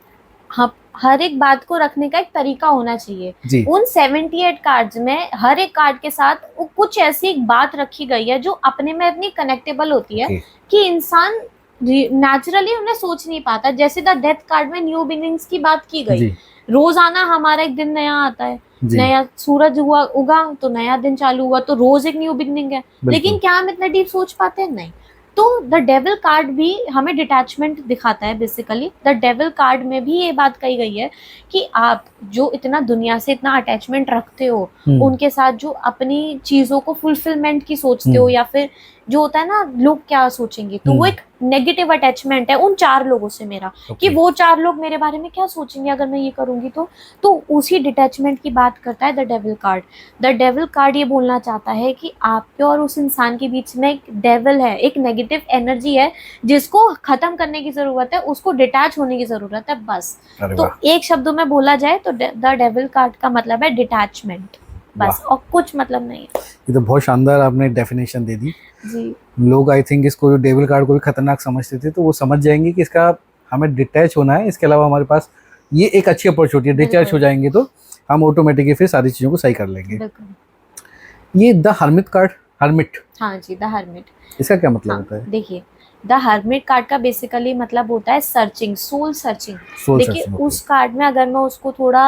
हर एक बात को रखने का एक तरीका होना चाहिए। उन 78 कार्ड्स में हर एक कार्ड के साथ कुछ ऐसी एक बात रखी गई है जो अपने में इतनी कनेक्टेबल होती है कि इंसान नेचुरली उन्हें सोच नहीं पाता। जैसे द डेथ कार्ड में न्यू बिगिनिंग्स की बात की गई, रोजाना हमारा एक दिन नया आता है, नया सूरज हुआ उगा तो नया दिन चालू हुआ, तो रोज एक न्यू बिगनिंग है। लेकिन क्या हम इतना डीप सोच पाते हैं? नहीं। तो द डेविल कार्ड भी हमें डिटैचमेंट दिखाता है। बेसिकली द डेविल कार्ड में भी ये बात कही गई है कि आप जो इतना दुनिया से इतना अटैचमेंट रखते हो, उनके साथ जो अपनी चीजों को फुलफिलमेंट की सोचते हो, या फिर जो होता है ना लोग क्या सोचेंगे, तो वो एक नेगेटिव अटैचमेंट है उन 4 लोगों से मेरा, कि वो 4 लोग मेरे बारे में क्या सोचेंगे अगर मैं ये करूंगी तो उसी डिटैचमेंट की बात करता है the devil card. The devil card ये बोलना चाहता है कि आपके और उस इंसान के बीच में एक डेविल है, एक नेगेटिव एनर्जी है जिसको खत्म करने की जरूरत है, उसको डिटैच होने की जरूरत है, बस। तो एक शब्दों में बोला जाए तो द डेविल कार्ड का मतलब है डिटैचमेंट, बस, और कुछ मतलब नहीं है। ये तो बहुत शानदार आपने डेफिनेशन दे दी जी। लोग आई थिंक इसको जो डेविल कार्ड को भी खतरनाक समझते थे, तो वो समझ जाएंगे कि इसका हमें डिटैच होना है। इसके अलावा हमारे पास ये एक अच्छी अपॉर्चुनिटी है, डिटैच हो जाएंगे तो हम ऑटोमेटिकली फिर सारी चीजों को सही कर लेंगे। ये द हर्मिट कार्ड, हर्मिट, हाँ जी, द हर्मिट, इसका क्या मतलब होता है? देखिए, द हर्मिट कार्ड का बेसिकली मतलब होता है सर्चिंग, सोल सर्चिंग। देखिए, उस कार्ड में अगर मैं उसको थोड़ा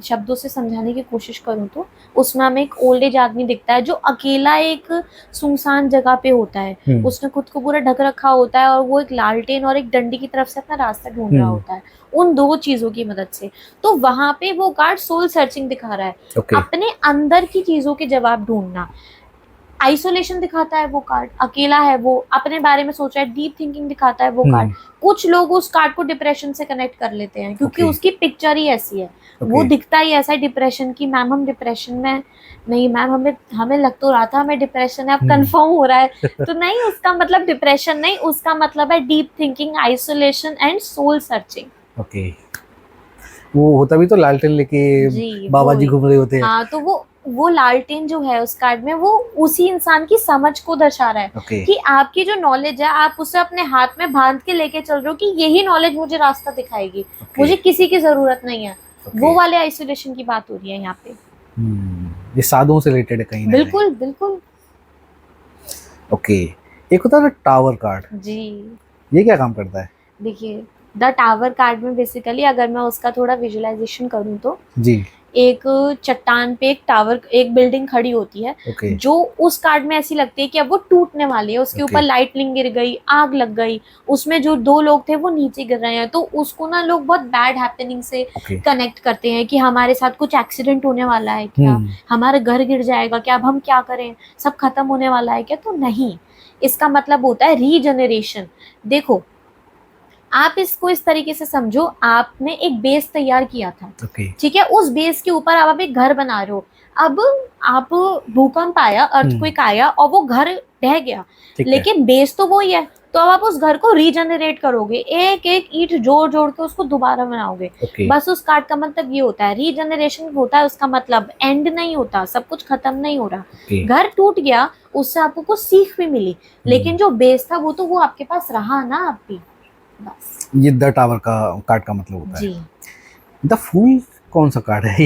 शब्दों से समझाने की कोशिश करूं तो उसमें हमें एक ओल्ड एज आदमी दिखता है जो अकेला एक सुनसान जगह पे होता है, उसने खुद को पूरा ढक रखा होता है और वो एक लालटेन और एक डंडी की तरफ से अपना रास्ता ढूंढ रहा होता है, उन 2 चीजों की मदद से। तो वहां पे वो कार्ड सोल सर्चिंग दिखा रहा है, अपने अंदर की चीजों के जवाब ढूंढना। आइसोलेशन दिखाता है वो कार्ड, अकेला है वो, अपने बारे में सोच रहा है, डीप थिंकिंग दिखाता है वो कार्ड। कुछ लोग उस कार्ड को डिप्रेशन से कनेक्ट कर लेते हैं क्योंकि उसकी पिक्चर ही ऐसी है, वो दिखता ही ऐसा है डिप्रेशन की। मैम हम डिप्रेशन में नहीं, मैम हमें लग तो रहा था हमें डिप्रेशन है, अब कंफर्म हो रहा है। तो नहीं, उसका मतलब डिप्रेशन नहीं, उसका मतलब है deep thinking, isolation and soul searching. Okay, वो होता भी तो लालटेन लेके बाबा जी घूम रहे होते हैं। हाँ, तो वो लालटेन जो है उस कार्ड में, वो उसी इंसान की समझ को दर्शा रहा है कि आपकी जो नॉलेज है आप उसे अपने हाथ में बांध के लेके चल रहे हो कि यही नॉलेज मुझे रास्ता दिखाएगी, मुझे किसी की जरूरत नहीं है। वो वाले आइसोलेशन की बात हो रही है यहाँ पे। ये साधुओं से रिलेटेड है कहीं ना? बिल्कुल बिल्कुल। ओके, एक होता है टावर कार्ड जी, ये क्या काम करता है? देखिए द टावर कार्ड में बेसिकली अगर मैं उसका थोड़ा विजुअलाइजेशन करूँ तो जी। एक चट्टान पे एक टावर, एक बिल्डिंग खड़ी होती है ओके। जो उस कार्ड में ऐसी लगती है कि अब वो टूटने वाली है, उसके ओके। ऊपर लाइटनिंग गिर गई, आग लग गई, उसमें जो 2 लोग थे वो नीचे गिर रहे हैं, तो उसको ना लोग बहुत बैड हैपनिंग से ओके। कनेक्ट करते हैं कि हमारे साथ कुछ एक्सीडेंट होने वाला है क्या, हमारा घर गिर जाएगा क्या, अब हम क्या करें, सब खत्म होने वाला है क्या। तो नहीं, इसका मतलब होता है रीजनरेशन। देखो आप इसको इस तरीके से समझो, आपने एक बेस तैयार किया था, ओके। ठीक है, उस बेस के ऊपर आप एक घर बना रहे हो। अब आप भूकंप आया, अर्थक्वेक आया और वो घर ढह गया, लेकिन बेस तो वही है, तो अब आप उस घर को रीजनरेट करोगे, एक एक ईंट जोड़ जोड़ के उसको दोबारा बनाओगे। बस उस कार्ड का मतलब ये होता है, रीजनरेशन होता है, उसका मतलब एंड नहीं होता, सब कुछ खत्म नहीं हो रहा। घर टूट गया, उससे आपको कुछ सीख भी मिली, लेकिन जो बेस था वो तो वो आपके पास रहा ना अब भी। बस ये द टावर का कार्ड का मतलब होता जी। है। द फूल कौन सा कार्ड है?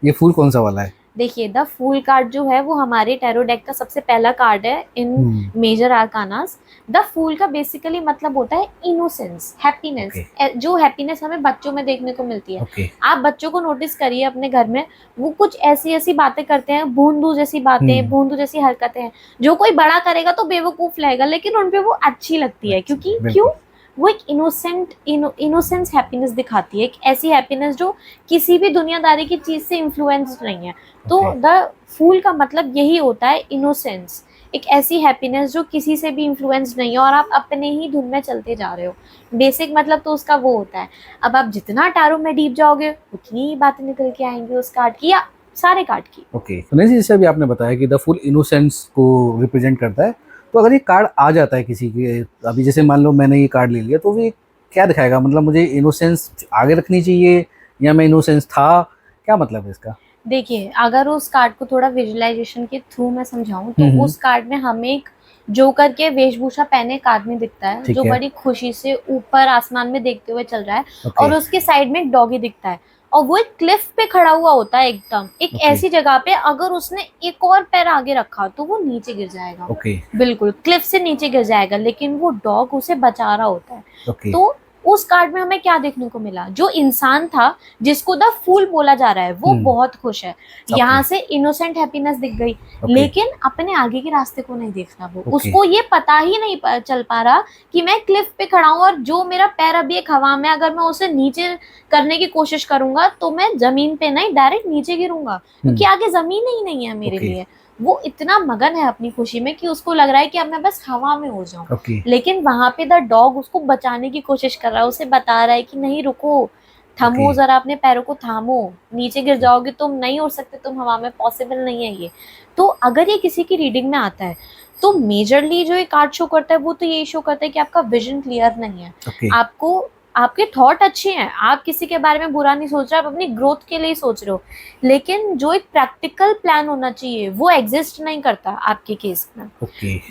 ये फूल कौन सा वाला है? देखिए द फूल कार्ड जो है वो हमारे टैरो डेक का सबसे पहला कार्ड है इन मेजर आर्कानास। द फूल का बेसिकली मतलब होता है इनोसेंस, हैप्पीनेस। जो हैप्पीनेस हमें बच्चों में देखने को मिलती है। आप बच्चों को नोटिस करिए अपने घर में, वो कुछ ऐसी ऐसी बातें करते हैं, भोंदू जैसी बातें, भोंदू जैसी हरकतें हैं, जो कोई बड़ा करेगा तो बेवकूफ लगेगा, लेकिन उनपे वो अच्छी लगती है, क्योंकि क्यों, वो एक इनोसेंस हैप्पीनेस दिखाती है, एक ऐसी हैप्पीनेस जो किसी भी दुनियादारी की चीज से इन्फ्लुएंस्ड नहीं है। तो द फूल का मतलब यही होता है, इनोसेंस, एक ऐसी हैप्पीनेस जो किसी से भी इन्फ्लुएंस्ड नहीं है और आप अपने ही धुन में चलते जा रहे हो। बेसिक मतलब तो उसका वो होता है। अब आप जितना टैरो में डीप जाओगे उतनी ही बातें निकल के आएंगी उस कार्ड की या सारे कार्ड की। ओके। तो नहीं, जैसे अभी आपने बताया कि द फुल इनोसेंस को रिप्रेजेंट करता है, तो अगर ये कार्ड आ जाता है किसी के, अभी जैसे मान लो मैंने ये कार्ड ले लिया, तो ये क्या दिखाएगा? मतलब मुझे इनोसेंस आगे रखनी चाहिए या मैं इनोसेंस था, क्या मतलब है इसका? देखिए अगर उस कार्ड को थोड़ा विजुअलाइजेशन के थ्रू मैं समझाऊं तो उस कार्ड में हमें एक जोकर के वेशभूषा पहने एक आदमी दिखता है, जो बड़ी खुशी से ऊपर आसमान में देखते हुए चल रहा है। और उसके साइड में एक डॉगी दिखता है और वो एक क्लिफ पे खड़ा हुआ होता है, एकदम एक ऐसी जगह पे, अगर उसने एक और पैर आगे रखा तो वो नीचे गिर जाएगा। बिल्कुल क्लिफ से नीचे गिर जाएगा, लेकिन वो डॉग उसे बचा रहा होता है। तो उस कार्ड में हमें क्या देखने को मिला, जो इंसान था जिसको द फूल बोला जा रहा है वो बहुत खुश है, यहाँ से इनोसेंट हैप्पीनेस दिख गई, लेकिन अपने आगे के रास्ते को नहीं देख रहा। वो उसको ये पता ही नहीं चल पा रहा कि मैं क्लिफ पे खड़ा हूँ और जो मेरा पैर अभी एक हवा में, अगर मैं उसे नीचे करने की कोशिश करूंगा तो मैं जमीन पे नहीं डायरेक्ट नीचे गिरूंगा, क्योंकि आगे जमीन ही नहीं है मेरे लिए। वो इतना मगन है अपनी खुशी में कि उसको लग रहा है कि अब मैं बस हवा में हो जाऊं। लेकिन वहां पे द डॉग उसको बचाने की कोशिश कर रहा है, उसे बता रहा है कि नहीं रुको, थमो जरा, अपने पैरों को थामो, नीचे गिर जाओगे, तुम नहीं उड़ सकते, तुम हवा में, पॉसिबल नहीं है ये। तो अगर ये किसी की रीडिंग में आता है तो मेजरली जो ये कार्ड शो करता है वो तो यही शो करता है कि आपका विजन क्लियर नहीं है। आपको, आपके थॉट अच्छे हैं, आप किसी के बारे में बुरा नहीं सोच रहे, आप अपनी ग्रोथ के लिए सोच रहे हो, लेकिन जो एक प्रैक्टिकल प्लान होना चाहिए वो एग्जिस्ट नहीं करता आपके केस में।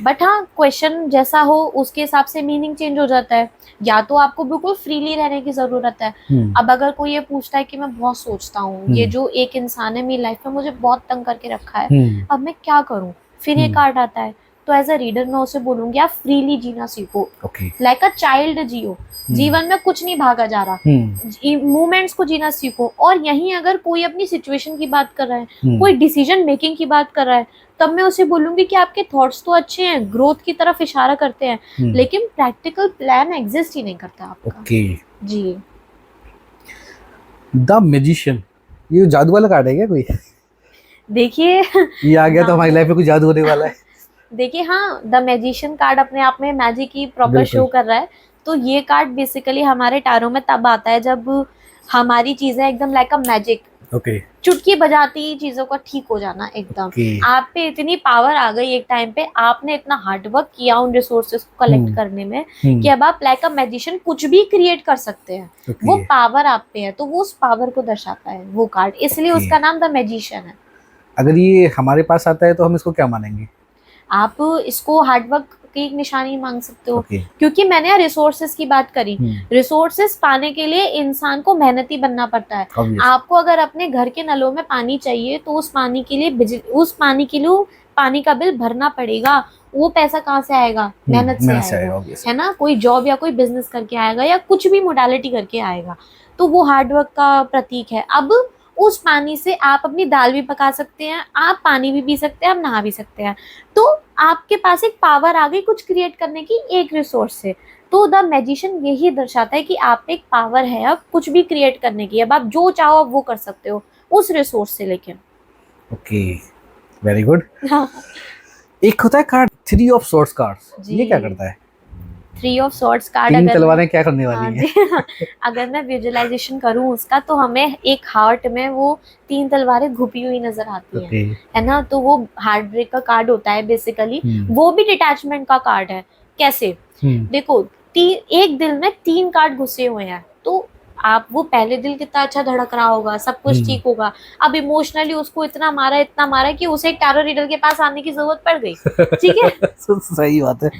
बट हाँ, क्वेश्चन जैसा हो उसके हिसाब से मीनिंग चेंज हो जाता है। या तो आपको बिल्कुल फ्रीली रहने की जरूरत है। अब अगर कोई ये पूछता है कि मैं बहुत सोचता हूँ, ये जो एक इंसान है मेरी लाइफ में मुझे बहुत तंग करके रखा है, अब मैं क्या करूँ, फिर ये कार्ड आता है, तो एज अ रीडर मैं उसे बोलूंगी आप फ्रीली जीना सीखो, लाइक अ चाइल्ड जियो, जीवन में कुछ नहीं भागा जा रहा, मूवमेंट्स को जीना सीखो। और यहीं अगर कोई अपनी सिचुएशन की बात कर रहा है, कोई डिसीजन मेकिंग की बात कर रहा है, तब मैं उसे बोलूंगी कि आपके थॉट्स तो अच्छे हैं, ग्रोथ की तरफ इशारा करते हैं, लेकिन प्रैक्टिकल प्लान एग्जिस्ट ही नहीं करता आपका। जी। द मैजिशियन, ये जादू वाला कार्ड है क्या कोई? देखिए ये आ गया तो हमारी लाइफ में कुछ जादू होने वाला है। देखिए हाँ, द मैजिशियन कार्ड अपने आप में मैजिक की प्रॉपर शो कर रहा है। तो ये कार्ड बेसिकली हमारे टैरो में तब आता है जब हमारी चीजें एकदम लाइक अ मैजिक, चुटकी बजाती ही चीजों का ठीक हो जाना एकदम। आप पे इतनी पावर आ गई एक टाइम पे, आपने इतना हार्डवर्क किया उन रिसोर्सेज को कलेक्ट करने में कि अब आप लाइक अ मैजिशियन कुछ भी क्रिएट कर सकते हैं। वो पावर आप पे है, तो वो उस पावर को दर्शाता है वो कार्ड, इसलिए उसका नाम द मैजिशियन है। अगर ये हमारे पास आता है तो हम इसको क्या मानेंगे? आप इसको हार्डवर्क की एक निशानी मांग सकते हो, क्योंकि मैंने रिसोर्सेज की बात करी। रिसोर्सेज पाने के लिए इंसान को मेहनती बनना पड़ता है। आपको अगर अपने घर के नलों में पानी चाहिए तो उस पानी के लिए पानी का बिल भरना पड़ेगा, वो पैसा कहाँ से आएगा? मेहनत से आएगा, obviously। है ना? कोई जॉब या कोई बिजनेस करके आएगा या कुछ भी मोडालिटी करके आएगा, तो वो हार्डवर्क का प्रतीक है। अब उस पानी से आप अपनी दाल भी पका सकते हैं, आप पानी भी पी सकते हैं, आप नहा भी सकते हैं। तो आपके पास एक पावर आ गई कुछ क्रिएट करने की एक रिसोर्स से। तो द मैजिशियन यही दर्शाता है कि आप पे एक पावर है अब कुछ भी क्रिएट करने की। अब आप जो चाहो अब वो कर सकते हो उस रिसोर्स से लेके। Okay, very good. हाँ एक होता है card three of swords card, जी। ये क्या करता है? 3 ऑफ सॉर्ड्स कार्ड तीन अगर तलवारें क्या करने हाँ वाली हैं? जी अगर मैं विजुअलाइजेशन करूं उसका, तो हमें एक हार्ट में वो 3 तलवारें घुपी हुई नजर आती हैं, ओके। है ना? तो वो हार्ट ब्रेक का कार्ड होता है बेसिकली। वो भी डिटैचमेंट का कार्ड है। कैसे? देखो, एक दिल में 3 कार्ड घुसे हुए हैं, तो आप वो पहले दिल कितना अच्छा धड़क रहा होगा, सब कुछ ठीक होगा। अब इमोशनली उसको इतना मारा कि उसे एक टैरो रीडर के पास आने की जरूरत पड़ गई, ठीक है? सही बात है,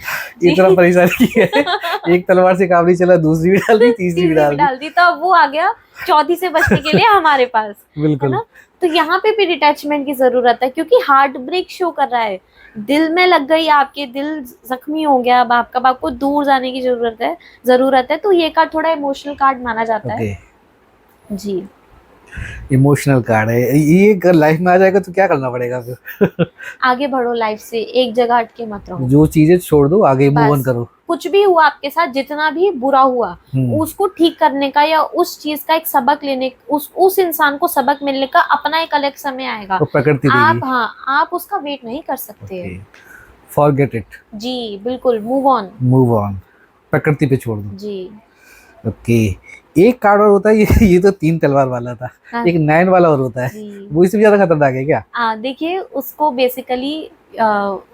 जी। इतना परेशानी की है। एक तलवार से काम नहीं चला, दूसरी भी डाल दी, तीसरी भी डाल दी। तो अब वो आ गया चौथी से बचने के लिए हमारे पास, है बिल्कुल। ना? तो यहाँ पे भी डिटैचमेंट की जरूरत है, क्योंकि हार्ट ब्रेक शो कर रहा है, दिल में लग गई, आपके दिल जख्मी हो गया, अब आपको दूर जाने की जरूरत है। तो ये कार्ड थोड़ा इमोशनल कार्ड माना जाता है जी। इमोशनल कार्ड है ये, अगर लाइफ में आ जाएगा तो क्या करना पड़ेगा फिर? आगे बढ़ो लाइफ से, एक जगह अटके मत रहो। जो चीजें छोड़ दो, आगे मूव ऑन करो। कुछ भी हुआ आपके साथ, जितना भी बुरा हुआ, उसको ठीक करने का या उस चीज का एक सबक लेने, उस इंसान को सबक मिलने का अपना एक अलग समय आएगा। तो प्रकृति आप आप उसका वेट नहीं कर सकते। Forget it. जी बिल्कुल, मूव ऑन, प्रकृति पे छोड़ दो जी। ओके। एक कार्ड और होता है, ये तो 3 तलवार वाला था। हाँ, एक 9 वाला और होता है, वो इससे भी ज्यादा खतरनाक है क्या? देखिए, उसको बेसिकली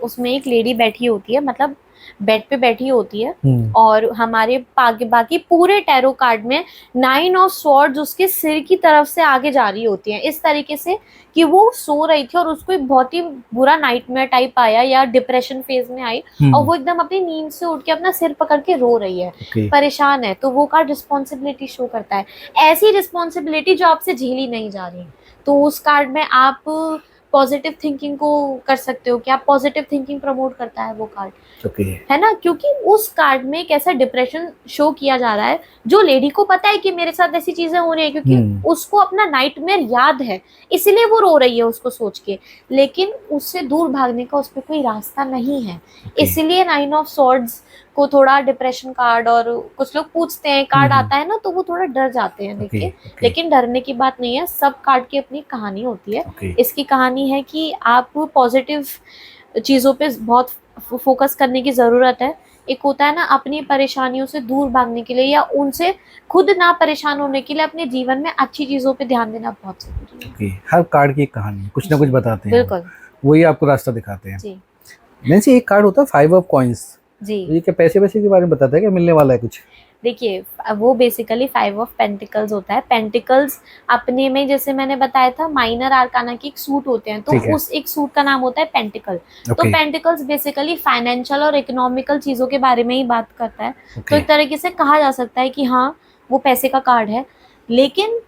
उसमें एक लेडी बैठी होती है, मतलब बेड पे बैठी होती है, और हमारे बाकी पूरे टैरो कार्ड में 9 ऑफ स्वॉर्ड्स उसके सिर की तरफ से आगे जा रही होती हैं, इस तरीके से कि वो सो रही थी और उसको एक बहुत ही बुरा नाइटमेयर टाइप आया या डिप्रेशन फेज में आई, और वो एकदम अपनी नींद से उठ के अपना सिर पकड़ के रो रही है, परेशान है। तो वो कार्ड रिस्पॉन्सिबिलिटी शो करता है, ऐसी रिस्पॉन्सिबिलिटी जो आपसे झेली नहीं जा रही। तो उस कार्ड में आप पॉजिटिव थिंकिंग को कर सकते हो कि आप पॉजिटिव थिंकिंग प्रमोट करता है वो कार्ड, है ना? क्योंकि उस कार्ड में एक ऐसा डिप्रेशन शो किया जा रहा है, जो लेडी को पता है कि मेरे साथ ऐसी चीजें हो रही है, क्योंकि उसको अपना नाइटमेयर याद है, इसलिए वो रो रही है उसको सोच के, लेकिन उससे दूर भागने का उस पर कोई रास्ता नहीं है। इसलिए 9 ऑफ स्वॉर्ड्स को थोड़ा डिप्रेशन कार्ड, और कुछ लोग पूछते हैं कार्ड आता है ना, तो वो थोड़ा डर जाते हैं देखिए। लेकिन डरने की बात नहीं है, सब कार्ड की अपनी कहानी होती है। इसकी कहानी है कि आप पॉजिटिव चीज़ों पे बहुत फोकस करने की ज़रूरत है। एक होता है ना, अपनी परेशानियों से दूर भागने के लिए या उनसे खुद ना परेशान होने के लिए अपने जीवन में अच्छी चीज़ों पे ध्यान देना बहुत जरूरी है। हर कार्ड की एक कहानी, कुछ ना कुछ बताते हैं, बिल्कुल, वही आपको रास्ता दिखाते हैं जी। नैन्सी, एक कार्ड होता है 5 ऑफ कॉइंस जी। ये क्या पैसे के बारे में बताता है, क्या मिलने वाला है कुछ? देखिए, वो बेसिकली 5 ऑफ पेंटिकल्स होता है। पेंटिकल्स अपने में, जैसे मैंने बताया था, माइनर आर्काना की एक सूट होते हैं, तो उस एक सूट का नाम होता है पेंटिकल। तो पेंटिकल्स बेसिकली फाइनेंशियल और इकोनॉमिकल चीजों के बारे में ही बात करता है। तो एक तरीके से कहा जा सकता है कि हाँ, वो पैसे का कार्ड है। लेकिन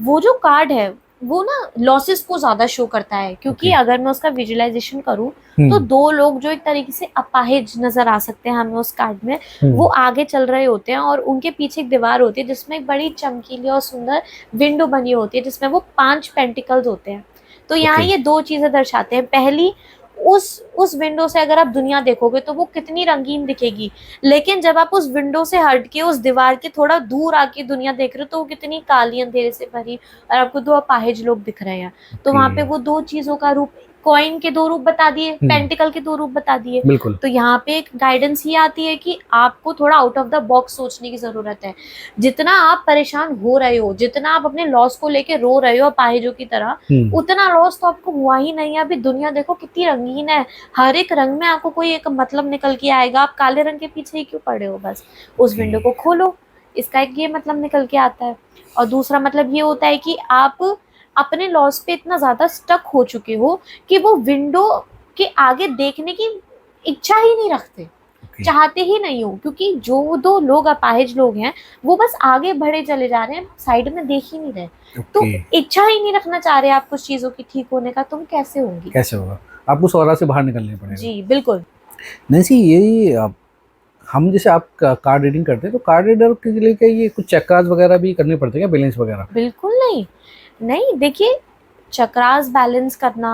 वो जो कार्ड है वो ना लॉसेस को ज्यादा शो करता है, क्योंकि अगर मैं उसका विजुअलाइजेशन करूं तो 2 लोग जो एक तरीके से अपाहिज नजर आ सकते हैं हमें उस कार्ड में, वो आगे चल रहे होते हैं और उनके पीछे एक दीवार होती है जिसमें एक बड़ी चमकीली और सुंदर विंडो बनी होती है, जिसमें वो 5 पेंटिकल्स होते हैं। तो यहाँ ये 2 चीजें दर्शाते हैं। पहली, उस विंडो से अगर आप दुनिया देखोगे तो वो कितनी रंगीन दिखेगी, लेकिन जब आप उस विंडो से हट के उस दीवार के थोड़ा दूर आके दुनिया देख रहे हो तो वो कितनी काली अंधेरे से भरी, और आपको 2 अपाहिज लोग दिख रहे हैं। तो वहाँ पे वो 2 चीजों का रूप, कॉइन के 2 रूप बता दिए, पेंटिकल के 2 रूप बता दिए। तो यहाँ पे एक गाइडेंस ये आती है कि आपको थोड़ा आउट ऑफ द बॉक्स सोचने की जरूरत है। जितना आप परेशान हो रहे हो, जितना आप अपने लॉस को लेके रो रहे हो अपाहिजों की तरह, उतना लॉस तो आपको हुआ ही नहीं है। अभी दुनिया देखो कितनी रंगीन है, हर एक रंग में आपको कोई एक मतलब निकल के आएगा। आप काले रंग के पीछे ही क्यों पड़े हो? बस उस विंडो को खोलो, इसका एक ये मतलब निकल के आता है। और दूसरा मतलब ये होता है कि आप अपने लॉस पे इतना ज्यादा स्टक हो चुके हो कि वो विंडो के आगे देखने की इच्छा ही नहीं रखते, चाहते ही नहीं हो, क्योंकि जो 2 लोग अपाहिज लोग हैं वो बस आगे बढ़े चले जा रहे हैं, साइड में देख ही नहीं रहे। तो इच्छा ही नहीं रखना चाह रहे आप कुछ चीजों की ठीक होने का, तुम कैसे होंगी? कैसे होगा? आपको उस ऑरा से बाहर निकलने पड़ेगा। जी बिल्कुल। नैन्सी, ये हम जैसे आप कार्ड रीडिंग करते हैं तो कार्ड रीडर के लिए क्या ये कुछ चक्रास वगैरह भी करने पड़ते हैं क्या, बैलेंस वगैरह? बिल्कुल नहीं, नहीं देखिए, चक्रास बैलेंस करना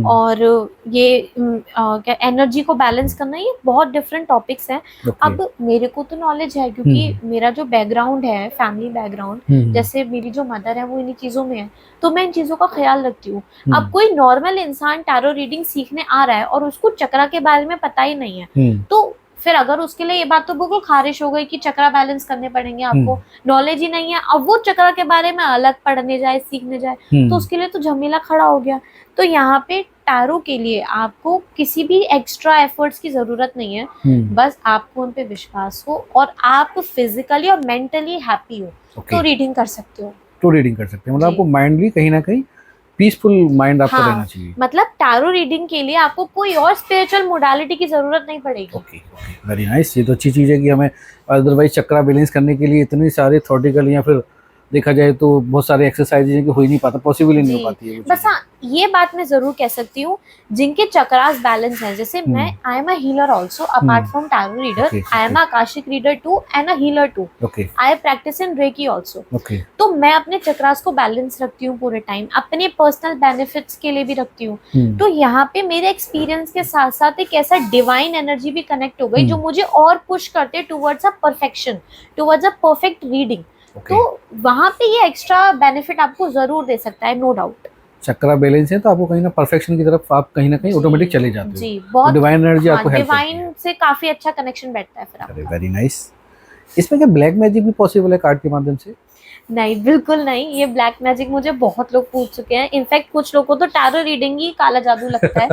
और ये क्या एनर्जी को बैलेंस करना, ये बहुत डिफरेंट टॉपिक्स हैं। अब मेरे को तो नॉलेज है क्योंकि मेरा जो बैकग्राउंड है, फैमिली बैकग्राउंड, जैसे मेरी जो मदर है वो इन्हीं चीज़ों में है, तो मैं इन चीज़ों का ख्याल रखती हूँ। अब कोई नॉर्मल इंसान टैरो रीडिंग सीखने आ रहा है और उसको चक्रा के बारे में पता ही नहीं है, तो फिर अगर उसके लिए ये बात तो बिल्कुल खारिश हो गई कि चक्रा बैलेंस करने पड़ेंगे, आपको नॉलेज ही नहीं है, अब वो चक्रा के बारे में अलग पढ़ने जाए, सीखने जाए, तो उसके लिए तो झमेला खड़ा हो गया। तो यहाँ पे टैरो के लिए आपको किसी भी एक्स्ट्रा एफर्ट्स की जरूरत नहीं है, बस आपको उन पे विश्वास हो और आप फिजिकली और मेंटली हैप्पी हो तो रीडिंग कर सकते हो। तो रीडिंग कर सकते हैं, मतलब आपको माइंडली कहीं ना कहीं पीसफुल माइंड आपका रहना चाहिए। मतलब टैरो रीडिंग के लिए आपको कोई और स्पिरिचुअल मोडालिटी की जरूरत नहीं पड़ेगी। Okay, very nice. ये तो अच्छी चीज़ है कि हमें अदरवाइज चक्रा बैलेंस करने के लिए इतनी सारे थॉटिकल या फिर देखा जाए तो बहुत सारे एक्सरसाइजेज हैं कि हो ही नहीं पाता, पॉसिबल ही नहीं हो पाती है। बस हाँ, ये बात मैं जरूर कह सकती हूँ, जिनके चक्रास बैलेंस हैं, जैसे मैं, I am a healer also apart from tarot reader, I am a Akashic reader too and a healer too, I practice in Reiki also. तो मैं अपने चक्रास को बैलेंस रखती हूँ पूरे टाइम, अपने पर्सनल बेनिफिट्स के लिए भी रखती हूँ। तो यहाँ पे मेरे एक्सपीरियंस के साथ साथ एक ऐसा डिवाइन एनर्जी भी कनेक्ट हो गई जो मुझे और पुश करते towards a perfection, towards a perfect reading. तो वहां पे ये एक्स्ट्रा बेनिफिट आपको जरूर दे सकता है, नो डाउट। चक्रा बैलेंस है तो आपको कहीं ना परफेक्शन की तरफ आप कहीं ना कहीं ऑटोमेटिक चले जाते हो। जी, बहुत डिवाइन एनर्जी आपको हेल्प करती है। डिवाइन से काफी अच्छा कनेक्शन बैठता है फिर आपका। Very nice. इसमें क्या ब्लैक मैजिक भी पॉसिबल है कार्ड के माध्यम से? नहीं, बिल्कुल नहीं। ये ब्लैक मैजिक मुझे बहुत लोग पूछ चुके हैं, इनफैक्ट कुछ लोगों को तो टैरो रीडिंग ही काला जादू लगता है।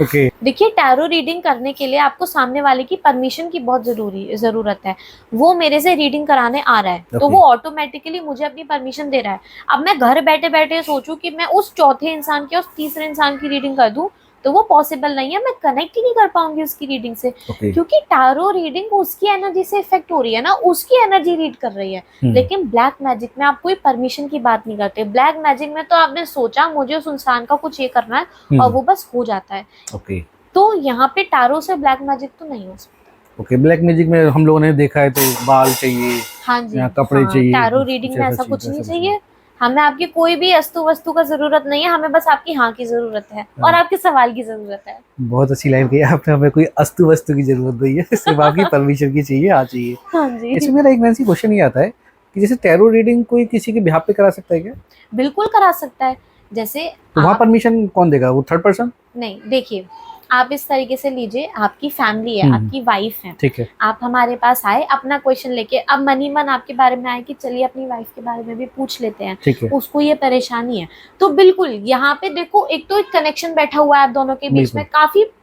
ओके। देखिए, टैरो रीडिंग करने के लिए आपको सामने वाले की परमिशन की बहुत जरूरत है। वो मेरे से रीडिंग कराने आ रहा है तो वो ऑटोमेटिकली मुझे अपनी परमिशन दे रहा है। अब मैं घर बैठे बैठे सोचूं कि मैं उस चौथे इंसान की, उस तीसरे इंसान की रीडिंग कर दूं, तो वो पॉसिबल नहीं है, मैं कनेक्ट ही नहीं कर पाऊंगी उसकी रीडिंग से। क्योंकि टैरो रीडिंग उसकी एनर्जी से इफेक्ट हो रही है ना, उसकी एनर्जी रीड कर रही है। लेकिन ब्लैक मैजिक में आप कोई परमिशन की बात नहीं करते। ब्लैक मैजिक में तो आपने सोचा मुझे उस इंसान का कुछ ये करना है और वो बस हो जाता है। तो यहाँ पे टैरो से ब्लैक मैजिक तो नहीं हो सकता। ओके, ब्लैक मैजिक में हम लोगों ने देखा है तो बाल चाहिए, हाँ जी, कपड़े चाहिए। टैरो रीडिंग में ऐसा कुछ नहीं चाहिए। हमें आपकी कोई भी अस्तु वस्तु का जरूरत नहीं है, हमें बस आपकी हाँ की जरूरत है और आपके सवाल की जरूरत है। बहुत अच्छी लाइन कही आपने, हमें कोई अस्तु वस्तु की जरूरत नहीं है, सिर्फ आपकी परमिशन की चाहिए, हाँ चाहिए। हाँ जी। इसमें मेरा एक नैन्सी क्वेश्चन ये आता है कि जैसे टैरो रीडिंग कोई किसी के बिहाफ पे करा सकता है क्या? बिल्कुल करा सकता है। जैसे तो वहाँ परमिशन कौन देगा, वो थर्ड पर्सन? नहीं, देखिए आप इस तरीके से लीजिए, आपकी फैमिली है, आपकी वाइफ है, ठीक है, आप हमारे पास आए अपना क्वेश्चन लेके, अब मनी मन आपके बारे में आए कि चलिए अपनी वाइफ के बारे में भी पूछ लेते हैं, ठीक है, उसको ये परेशानी है, तो बिल्कुल यहाँ पे देखो, एक तो एक कनेक्शन बैठा हुआ है आप दोनों के बीच में,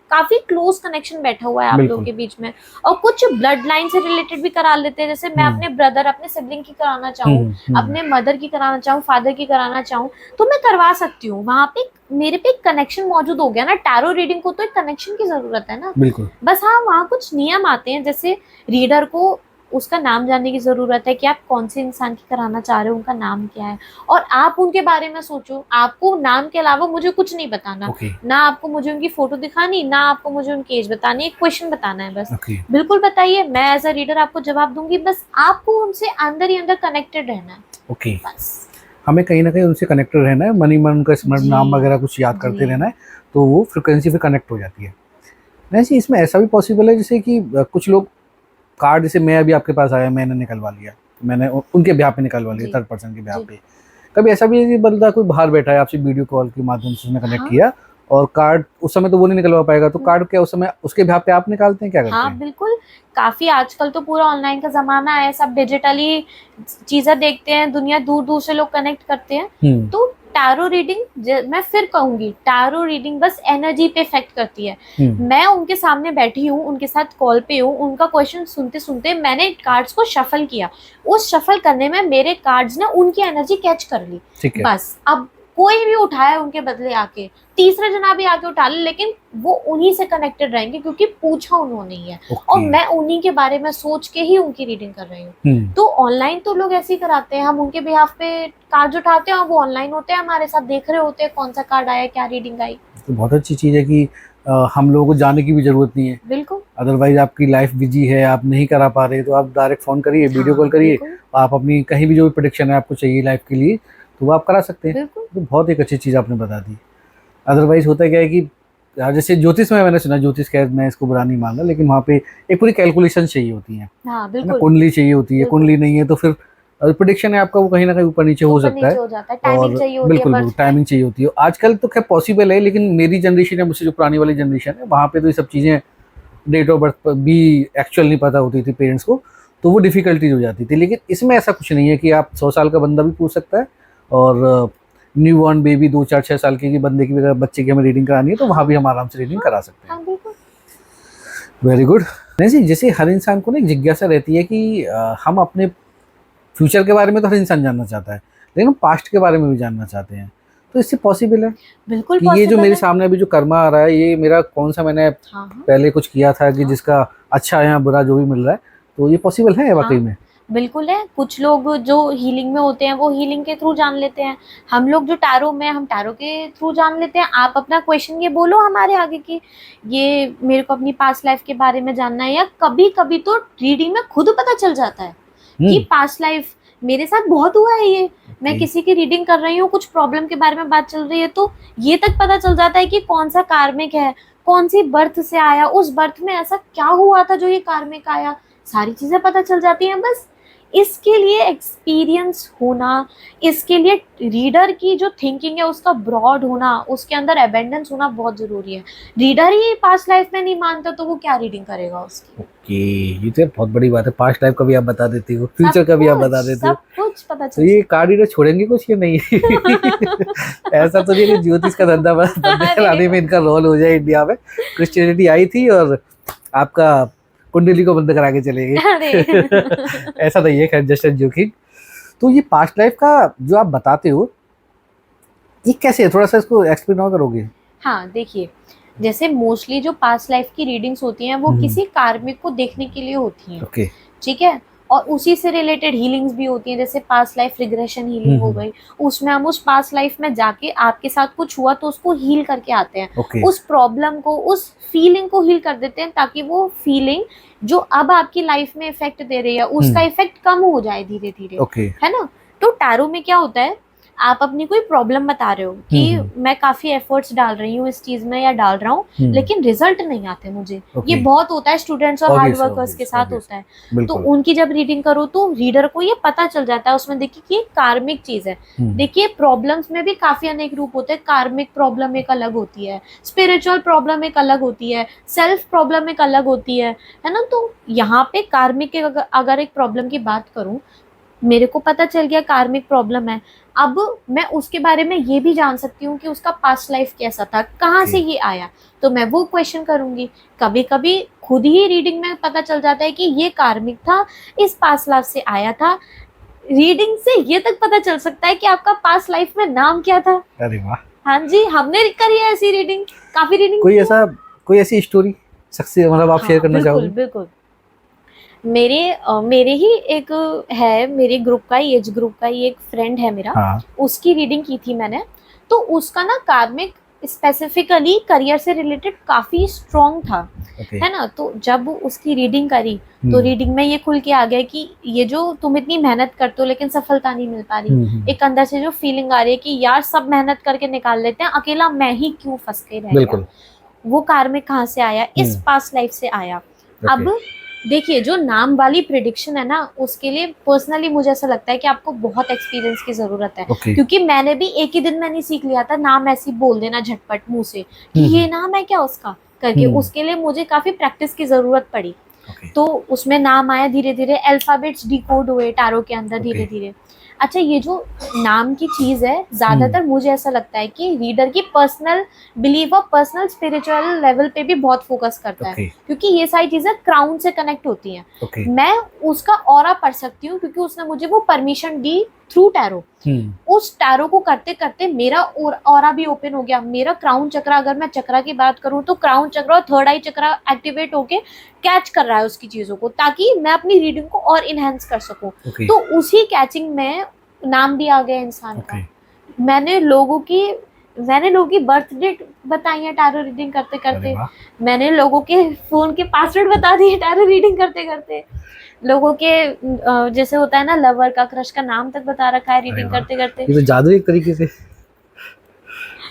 काफी क्लोज कनेक्शन बैठा हुआ है आप लोगों के बीच में। और कुछ ब्लड लाइन से रिलेटेड भी करा लेते हैं, जैसे मैं अपने ब्रदर, अपने सिबलिंग की कराना चाहूँ, अपने मदर की कराना चाहूँ, फादर की कराना चाहूँ, तो मैं करवा सकती हूँ। वहां पे मेरे पे एक कनेक्शन मौजूद हो गया ना। टैरो रीडिंग को तो एक कनेक्शन की जरूरत है ना, बिल्कुल। बस हाँ, वहाँ कुछ नियम आते हैं, जैसे रीडर को उसका नाम जानने की जरूरत है कि आप कौन से इंसान की कराना चाह रहे हो, उनका नाम क्या है, और आप उनके बारे में सोचो। आपको नाम के अलावा मुझे कुछ नहीं बताना, ना आपको मुझे उनकी फोटो दिखानी, ना आपको मुझे उनकी एज बतानी, एक क्वेश्चन बताना है बस। बिल्कुल बताइए, मैं एज अ रीडर आपको जवाब दूंगी, बस आपको उनसे अंदर ही अंदर कनेक्टेड रहना है। बस हमें कहीं ना कहीं उनसे कनेक्टेड रहना है, मनी मन उनका नाम वगैरह कुछ याद करते रहना है, तो वो फ्रिक्वेंसी पे कनेक्ट हो जाती है। वैसे इसमें ऐसा भी पॉसिबल है जैसे कि कुछ लोग कार्ड, जैसे मैं अभी आपके पास आया, मैंने निकलवा लिया, मैंने उनके ब्याह पे निकलवा लिया, थर्ड पर्सन के ब्याह पे। कभी ऐसा भी है कि बंदा कोई बाहर बैठा है, आपसे वीडियो कॉल के माध्यम से उसने कनेक्ट किया और कार्ड उस समय तो वो नहीं निकलवा पाएगा, तो कार्ड क्या उस समय उसके ब्याह पे आप निकालते हैं, क्या करते हैं? हाँ बिल्कुल, काफी आजकल तो पूरा ऑनलाइन का जमाना है, सब डिजिटली चीजें देखते हैं, दुनिया दूर दूर से लोग कनेक्ट करते हैं। तो टैरो रीडिंग, मैं फिर कहूंगी, टैरो रीडिंग बस एनर्जी पे इफेक्ट करती है। मैं उनके सामने बैठी हूँ, उनके साथ कॉल पे हूँ, उनका क्वेश्चन सुनते सुनते मैंने कार्ड्स को शफल किया, उस शफल करने में मेरे कार्ड्स ने उनकी एनर्जी कैच कर ली, बस। अब कोई भी उठाए उनके बदले आके, तीसरे जना भी आके उठा ले, लेकिन वो उन्हीं से कनेक्टेड रहेंगे क्योंकि पूछा उन्होंने ही है, और मैं उन्हीं के बारे में सोच के ही उनकी रीडिंग कर रही हूँ। तो ऑनलाइन तो लोग ऐसे ही कराते हैं, हम उनके बिहाफ पे कार्ड उठाते हैं और वो ऑनलाइन होते हैं, हमारे साथ देख रहे होते हैं कौन सा कार्ड आया, क्या रीडिंग आई। तो बहुत अच्छी चीज़ है कि हम लोगों को जाने की भी ज़रूरत नहीं है। बिल्कुल। अदरवाइज़ आपकी लाइफ बिजी है, आप नहीं करा पा रहे, तो आप डायरेक्ट फ़ोन करिए, वीडियो हाँ, कॉल करिए, बिल्कुल, आप अपनी कहीं भी जो भी प्रेडिक्शन है आपको चाहिए लाइफ के लिए, तो वो आप करा सकते हैं। बिल्कुल। तो बहुत एक अच्छी चीज़ आपने बता दी। अदरवाइज़ होता क्या है कि जैसे ज्योतिष में मैंने सुना, ज्योतिष खैर मैं इसको बुरा नहीं मान रहा, लेकिन वहाँ पे एक पूरी कैलकुलेशन चाहिए होती है हाँ, ना? बिल्कुल, कुंडली चाहिए होती है, बिल्कुल। कुंडली नहीं है तो फिर प्रेडिक्शन है आपका वो कहीं न कहीं ऊपर-नीचे हो सकता ऊपर-नीचे है। हो जाता है, टाइमिंग और चाहिए होती है बिल्कुल, बिल्कुल बर्थ में। टाइमिंग चाहिए होती है। आजकल तो खैर पॉसिबल है, लेकिन मेरी जनरेशन या मुझसे जो पुरानी वाली जनरेशन है, वहाँ पे तो ये सब चीज़ें डेट ऑफ बर्थ भी एक्चुअल नहीं पता होती थी पेरेंट्स को, तो वो डिफ़िकल्टीज़ हो जाती थी। लेकिन इसमें ऐसा कुछ नहीं है कि आप 100 साल का बंदा भी पूछ सकता है, और न्यू बॉर्न बेबी 2, 4, 6 साल की बंदे की भी अगर बच्चे की हमें रीडिंग करानी है, तो वहाँ हाँ, भी हम आराम से रीडिंग हाँ, करा सकते हैं। हाँ, बिल्कुल। Very good. नहीं जी, जैसे हर इंसान को ना एक जिज्ञासा रहती है कि हम अपने फ्यूचर के बारे में तो हर इंसान जानना चाहता है, लेकिन हम पास्ट के बारे में भी जानना चाहते हैं। तो इससे पॉसिबल है बिल्कुल कि ये जो पॉसिबल मेरे है। सामने अभी जो कर्मा आ रहा है, ये मेरा कौन-सा मैंने हाँ, हाँ, पहले कुछ किया था कि हाँ, जिसका अच्छा या बुरा जो भी मिल रहा है, तो ये पॉसिबल है वाक़ई हाँ, में? बिल्कुल है। कुछ लोग जो हीलिंग में होते हैं, वो हीलिंग के थ्रू जान लेते हैं। हम लोग जो टैरो में, हम टैरो के थ्रू जान लेते हैं। आप अपना क्वेश्चन ये बोलो हमारे आगे कि ये मेरे को अपनी पास्ट लाइफ के बारे में जानना है, या कभी-कभी तो रीडिंग में खुद पता चल जाता है कि हुँ, पास्ट लाइफ मेरे साथ बहुत हुआ है ये। मैं ओके। किसी की रीडिंग कर रही हूँ, कुछ प्रॉब्लम के बारे में बात चल रही है, तो ये तक पता चल जाता है कि कौन-सा कार्मिक है, कौन-सी बर्थ से आया, उस बर्थ में ऐसा क्या हुआ था जो ये कार्मिक आया। सारी चीज़ें पता चल जाती हैं। बस इसके लिए एक्सपीरियंस होना, इसके लिए रीडर की जो थिंकिंग है उसका ब्रॉड होना, उसके अंदर अबंडेंस होना बहुत ज़रूरी है। रीडर ही पास्ट लाइफ में नहीं मानता तो वो क्या रीडिंग करेगा उसकी? ओके, ये तो यार बहुत बड़ी बात है। पास्ट लाइफ का भी आप बता देती हो, फ्यूचर का भी आप बता देती हो। सब कुछ पता तो चल ये सकता कार्ड रीडर छोड़ेंगे कुछ या नहीं? ऐसा तो नहीं कि ज्योतिष का धंधा बस है। बंदे अरे! फैलाने में इनका रोल हो जाए इंडिया में। क्रिश्चियनिटी आई थी और आपका कुंडली को बंद करा के चले गए। अरे! ऐसा नहीं है, खैर जस्ट अ जोकिंग। तो ये पास्ट लाइफ का जो आप बताते हो, ये कैसे है? थोड़ा-सा इसको एक्सप्लेन और करोगे? हाँ, देखिए, जैसे मोस्टली जो पास्ट लाइफ की रीडिंग्स होती हैं, वो हुँ, किसी कार्मिक को देखने के लिए होती हैं, ओके। ठीक है? और उसी से रिलेटेड हीलिंग्स भी होती हैं, जैसे पास्ट लाइफ रिग्रेशन हुँ, हीलिंग हो हुँ, गई। उसमें हम उस पास्ट लाइफ में जाके आपके साथ कुछ हुआ तो उसको हील करके आते हैं। ओके। उस प्रॉब्लम को, उस फीलिंग को हील कर देते हैं, ताकि वो फीलिंग जो अब आपकी लाइफ में इफ़ेक्ट दे रही है, उसका हुँ, इफ़ेक्ट कम हो जाए धीरे-धीरे, ओके। है ना? तो टैरो में क्या होता है, आप अपनी कोई प्रॉब्लम बता रहे हो हुँ, कि हुँ, मैं काफ़ी एफर्ट्स डाल रही हूँ इस चीज़ में या डाल रहा हूँ, हुँ, लेकिन रिजल्ट नहीं आते मुझे। ये ओके। बहुत होता है स्टूडेंट्स और हार्ड ऑब्वियस है, वर्कर्स के ऑब्वियस, साथ ऑब्वियस। होता है। तो बिल्कुल। उनकी जब रीडिंग करो तो रीडर को ये पता चल जाता है उसमें, देखिए कि ये कार्मिक चीज़ है। हुँ, देखिए प्रॉब्लम्स में भी काफ़ी अनेक रूप होते हैं। कार्मिक प्रॉब्लम एक अलग होती है, स्पिरिचुअल प्रॉब्लम एक अलग होती है, सेल्फ प्रॉब्लम एक अलग होती है ना? तो यहाँ पे कार्मिक के अगर एक प्रॉब्लम की बात करूँ, मेरे को पता चल गया कार्मिक प्रॉब्लम है। अब मैं उसके बारे में ये भी जान सकती हूँ कि उसका पास्ट लाइफ कैसा था, कहाँ ओके। से ये आया, तो मैं वो क्वेश्चन करूँगी। कभी-कभी खुद ही रीडिंग में पता चल जाता है कि ये कार्मिक था, इस पास्ट लाइफ से आया था। रीडिंग से ये तक पता चल सकता है कि आपका पास्ट लाइफ में नाम क्या था। अरे वाह! हाँ जी, हमने करी है ऐसी रीडिंग, काफ़ी रीडिंग कोई की है। ऐसा कोई ऐसी स्टोरी सक्सेस मतलब आप शेयर हाँ, करना बिल्कुल, चाहोगे? बिल्कुल। मेरे ही एक है, मेरे ग्रुप का ही, एज ग्रुप का ही एक फ्रेंड है मेरा, हाँ, उसकी रीडिंग की थी मैंने। तो उसका ना कार्मिक स्पेसिफिकली करियर से रिलेटेड काफ़ी स्ट्रॉन्ग था, ओके। है ना? तो जब उसकी रीडिंग करी, तो हुँ, रीडिंग में ये खुल के आ गया कि ये जो तुम इतनी मेहनत करते हो लेकिन सफलता नहीं मिल पा रही, हुँ, हुँ, एक अंदर से जो फीलिंग आ रही है कि यार सब मेहनत करके निकाल लेते हैं, अकेला मैं ही क्यों फँस के रह गया? बिल्कुल। वो कार्मिक कहाँ से आया? इस हुँ, पास्ट लाइफ से आया। ओके, अब देखिए, जो नाम वाली प्रिडिक्शन है ना, उसके लिए पर्सनली मुझे ऐसा लगता है कि आपको बहुत एक्सपीरियंस की ज़रूरत है। ओके। क्योंकि मैंने भी एक ही दिन में नहीं सीख लिया था नाम ऐसे ही बोल देना झटपट मुँह से कि हुँ, ये हुँ, नाम है क्या उसका करके। हुँ, उसके लिए मुझे काफ़ी प्रैक्टिस की ज़रूरत पड़ी। ओके, तो उसमें नाम आया धीरे-धीरे, अल्फ़ाबेट्स डिकोड हुए टैरो के अंदर ओके। धीरे-धीरे। अच्छा, ये जो नाम की चीज़ है, हुँ, ज़्यादातर मुझे ऐसा लगता है कि रीडर की पर्सनल बिलीव और पर्सनल स्पिरिचुअल लेवल पे भी बहुत फ़ोकस करता है, ओके, क्योंकि ये सारी चीज़ें क्राउन से कनेक्ट होती हैं। ओके। मैं उसका ऑरा पढ़ सकती हूँ क्योंकि उसने मुझे वो परमिशन दी थ्रू टैरो। हुँ, उस टैरो को करते-करते मेरा ऑरा भी ओपन हो गया। मेरा क्राउन चक्रा, अगर मैं चक्रा की बात करूँ तो क्राउन चक्रा और थर्ड आई चक्रा एक्टिवेट होके कैच कर रहा है उसकी चीज़ों को, ताकि मैं अपनी रीडिंग को और एनहांस कर सकूँ। ओके, तो उसी कैचिंग में नाम भी आ गया इंसान ओके। का। मैंने लोगों की बर्थ डेट बताई है टैरो रीडिंग करते अरे करते। वाह। मैंने लोगों के फोन के पासवर्ड बता दिए टैरो रीडिंग करते करते। लोगों के जैसे होता है ना, लवर का, क्रश का नाम तक बता रखा है अरे रीडिंग वाह, करते करते। ये तो जादू एक तरीके से।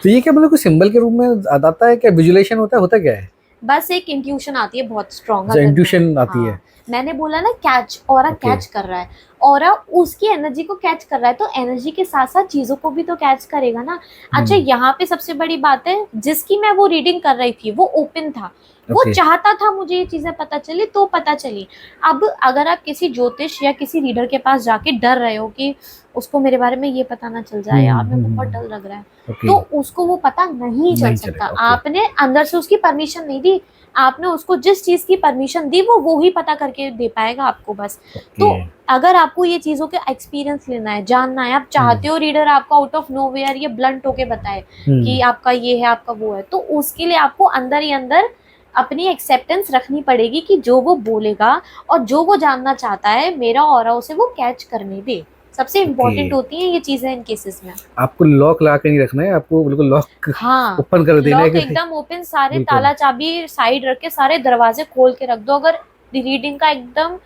तो ये क्या मतलब कोई सिंबल के रूप में आता है, क्या विजुलेशन होता क्या है? बस एक इंट्यूशन आती है बहुत स्ट्रॉन्ग। अच्छा, अगर इंट्यूशन आती हाँ, है। मैंने बोला ना कैच, ऑरा ओके। कैच कर रहा है, ऑरा उसकी एनर्जी को कैच कर रहा है, तो एनर्जी के साथ साथ चीजों को भी तो कैच करेगा ना। अच्छा, यहाँ पे सबसे बड़ी बात है, जिसकी मैं वो रीडिंग कर रही थी वो ओपन था, वो ओके। चाहता था मुझे ये चीजें पता चली तो पता चली। अब अगर आप किसी ज्योतिष या किसी रीडर के पास जाके डर रहे हो कि उसको मेरे बारे में ये पता ना चल जाए, यार मेरे को बहुत डर लग रहा है, ओके। तो उसको वो पता नहीं चल नहीं सकता। चलेगा, ओके। आपने अंदर से उसकी परमिशन नहीं दी, आपने उसको जिस चीज की परमिशन दी वो ही पता करके दे पाएगा आपको बस। तो ओके। अगर आपको ये चीजों के एक्सपीरियंस लेना है, जानना है, आप चाहते हो रीडर आपको आउट ऑफ नोवेयर ये ब्लंट होके बताए कि आपका ये है, आपका वो है, तो उसके लिए आपको अंदर ही अंदर अपनी एक्सेप्टेंस रखनी पड़ेगी कि जो वो बोलेगा और जो वो जानना चाहता है, मेरा ऑरा उसे वो कैच करने दे। सबसे इम्पोर्टेंट होती हैं ये चीजें इन केसेस में। आपको लॉक लगा के नहीं रखना है, आपको बिल्कुल लॉक हाँ, ओपन कर देना है लॉक कि एकदम ओपन, सारे बिल्कुल। ताला चाबी साइड रख के सारे दरवाजे खोल के रख दो, अगर रीडिंग का एकदम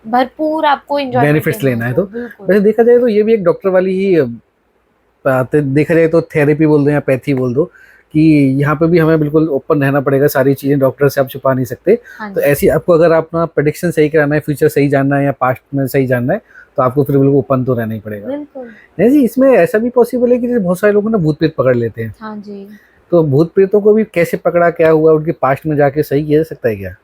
भरपूर आपको एंजॉयमेंट बेनिफिट्स लेना है तो। बिल्कुल। वैसे देखा जाए तो ये भी एक डॉक्टर वाली ही देखा जाए तो थेरेपी बोल दो या पैथी बोल दो, कि यहाँ पे भी हमें बिल्कुल ओपन रहना पड़ेगा, सारी चीजें डॉक्टर से आप छुपा नहीं सकते। हाँ तो जी, ऐसी आपको अगर अपना प्रेडिक्शन सही कराना है, फ्यूचर सही जानना है या पास्ट में सही जानना है, तो आपको फिर बिल्कुल ओपन तो रहना ही पड़ेगा। बिल्कुल। नहीं जी, इसमें ऐसा भी पॉसिबल है कि जैसे बहुत सारे लोग ना भूत प्रेत पकड़ लेते हैं, हाँ जी, तो भूत प्रेतों को भी कैसे पकड़ा, क्या हुआ, उनके पास्ट में जाके सही किया जा सकता है क्या?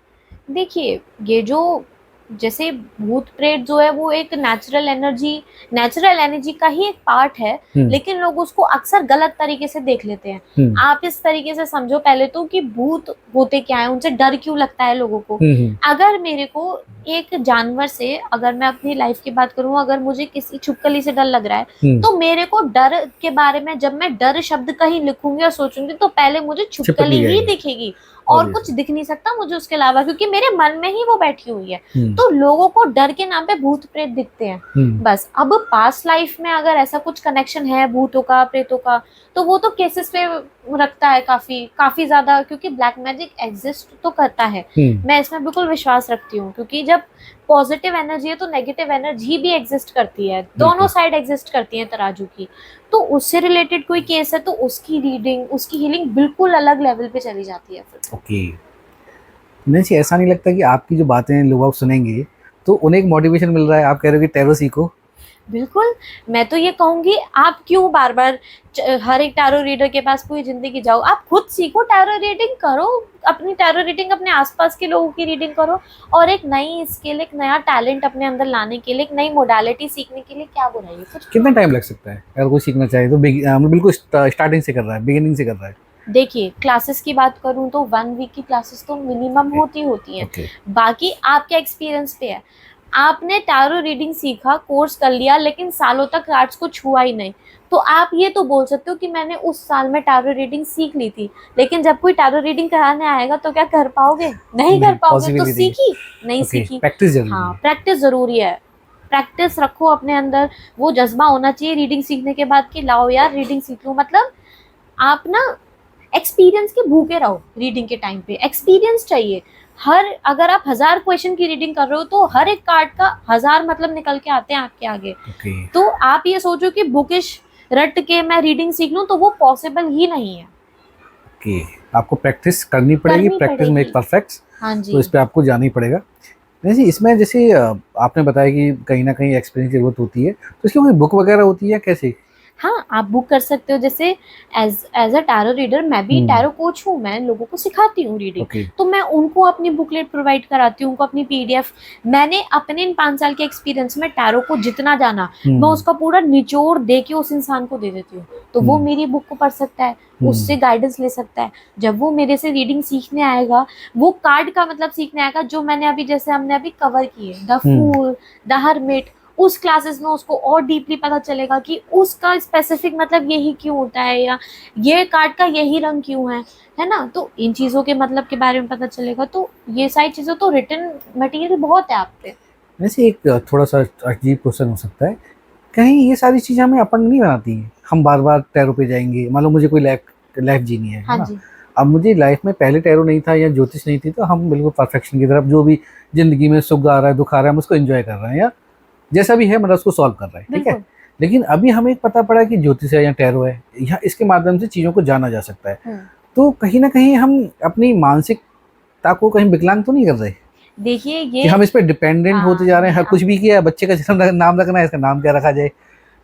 देखिए ये जो जैसे भूत प्रेत जो है वो एक नेचुरल एनर्जी का ही एक पार्ट है, लेकिन लोग उसको अक्सर गलत तरीके से देख लेते हैं। आप इस तरीके से समझो पहले तो कि भूत होते क्या है, उनसे डर क्यों लगता है लोगों को। अगर मेरे को एक जानवर से, अगर मैं अपनी लाइफ की बात करूं, अगर मुझे किसी छुपकली से डर लग रहा है, तो मेरे को डर के बारे में जब मैं डर शब्द कहीं लिखूंगी और सोचूंगी, तो पहले मुझे छुपकली ही दिखेगी और कुछ दिख नहीं सकता मुझे उसके अलावा, क्योंकि मेरे मन में ही वो बैठी हुई है। तो लोगों को डर के नाम पे भूत प्रेत दिखते हैं बस। अब पास्ट लाइफ में अगर ऐसा कुछ कनेक्शन है भूतों का, प्रेतों का, तो वो तो केसेस पे रखता है काफी ज्यादा, क्योंकि ब्लैक मैजिक एग्जिस्ट तो करता है। मैं इसमें बिल्कुल विश्वास रखती हूँ, क्योंकि जब पॉजिटिव एनर्जी है तो नेगेटिव एनर्जी भी एग्जिस्ट करती है, दोनों साइड एग्जिस्ट करती है तराजू की। तो उससे रिलेटेड कोई केस है तो उसकी रीडिंग, उसकी हीलिंग बिल्कुल अलग लेवल पे चली जाती है फिर। ओके। नहीं जी, ऐसा नहीं लगता कि आपकी जो बातें लोग सुनेंगे तो उन्हें एक मोटिवेशन मिल रहा है, आप कह रहे हो कि टैरो सीखो? बिल्कुल, मैं तो ये कहूंगी, आप क्यों बार बार हर एक टैरो रीडर के पास पूरी जिंदगी जाओ, आप खुद सीखो, टैरो रीडिंग करो, अपनी टैरो रीडिंग अपने आसपास के लोगों की रीडिंग करो, और एक नई स्किल, एक नया टैलेंट अपने अंदर लाने के लिए, एक नई मोडालिटी सीखने के लिए क्या बुराई है? कुछ कितना टाइम लग सकता है अगर कोई सीखना चाहे तो? बिल्कुल स्टार्टिंग से कर रहा है, बिगिनिंग से कर रहा है? देखिए, क्लासेस की बात करूं तो 1 वीक की क्लासेस तो मिनिमम होती हैं। बाकी आपके एक्सपीरियंस पे है। आपने टैरो रीडिंग सीखा, कोर्स कर लिया, लेकिन सालों तक कार्ड्स को छुआ ही नहीं, तो आप ये तो बोल सकते हो कि मैंने उस साल में टैरो रीडिंग सीख ली थी, लेकिन जब कोई टैरो रीडिंग कराने आएगा तो क्या कर पाओगे? नहीं कर पाओगे। तो सीखी नहीं सीखी, प्रैक्टिस जरूरी हाँ, है। प्रैक्टिस जरूरी है। प्रैक्टिस रखो अपने अंदर, वो जज्बा होना चाहिए रीडिंग सीखने के बाद कि लाओ यार रीडिंग सीख लो। मतलब आप ना एक्सपीरियंस के भूखे रहो, रीडिंग के टाइम पे एक्सपीरियंस चाहिए। अगर आप 1000 क्वेश्चन की रीडिंग कर रहे हो तो हर एक कार्ड का 1000 मतलब निकल के आते हैं आपके आगे। तो आप ये सोचो कि बुकिश रट के मैं रीडिंग सीख लूं, तो वो पॉसिबल ही नहीं है। आपको प्रैक्टिस करनी पड़ेगी, प्रैक्टिस मेक परफेक्ट। हाँ जी, तो इस पे आपको जाना ही पड़ेगा। नहीं जी, इसमें जैसे आपने बताया कि कहीं ना कहीं एक्सपीरियंस की जरूरत होती है, तो इसकी कोई बुक वगैरह होती है कैसे? हाँ, आप बुक कर सकते हो। जैसे एज अ टैरो रीडर, मैं भी टैरो कोच हूँ, मैं लोगों को सिखाती हूँ रीडिंग। तो मैं उनको अपनी बुकलेट प्रोवाइड कराती हूँ, उनको अपनी PDF। मैंने अपने इन 5 साल के एक्सपीरियंस में टैरो को जितना जाना, मैं उसका पूरा निचोड़ दे के उस इंसान को दे देती हूँ। तो वो मेरी बुक को पढ़ सकता है, उससे गाइडेंस ले सकता है। जब वो मेरे से रीडिंग सीखने आएगा, वो कार्ड का मतलब सीखने आएगा, जो मैंने अभी, जैसे हमने अभी कवर किए, द फूल, द हर्मिट, उस क्लासेस में उसको और डीपली पता चलेगा कि उसका स्पेसिफिक मतलब यही क्यों होता है, या ये कार्ड का यही रंग क्यों है ना। तो इन चीज़ों के मतलब के बारे में पता चलेगा। तो ये सारी चीज़ें तो रिटन मटेरियल बहुत है आप पे। वैसे एक थोड़ा सा अजीब क्वेश्चन हो सकता है, कहीं ये सारी चीज़ें हमें अपन नहीं बनाती हैं? हम बार बार टैरो पे जाएंगे, मान लो मुझे कोई लाइफ जीनी है हाँ ना। जी। अब मुझे लाइफ में पहले टैरो नहीं था या ज्योतिष नहीं थी, तो हम बिल्कुल परफेक्शन की तरफ, जो भी जिंदगी में सुख आ रहा है दुख आ रहा है हम उसको एंजॉय कर रहे हैं, या जैसा भी है मतलब उसको सॉल्व कर रहे हैं, ठीक है। बिल्कुल। लेकिन अभी हमें एक पता पड़ा कि ज्योतिष है या टैरो है, या इसके माध्यम से चीज़ों को जाना जा सकता है। तो कहीं ना कहीं हम अपनी मानसिकता को कहीं विकलांग तो नहीं कर रहे देखिए कि ये हम इस पे डिपेंडेंट होते जा रहे हैं, हर नहीं, कुछ भी किया है, बच्चे का जन्म नाम रखना है, इसका नाम क्या रखा जाए,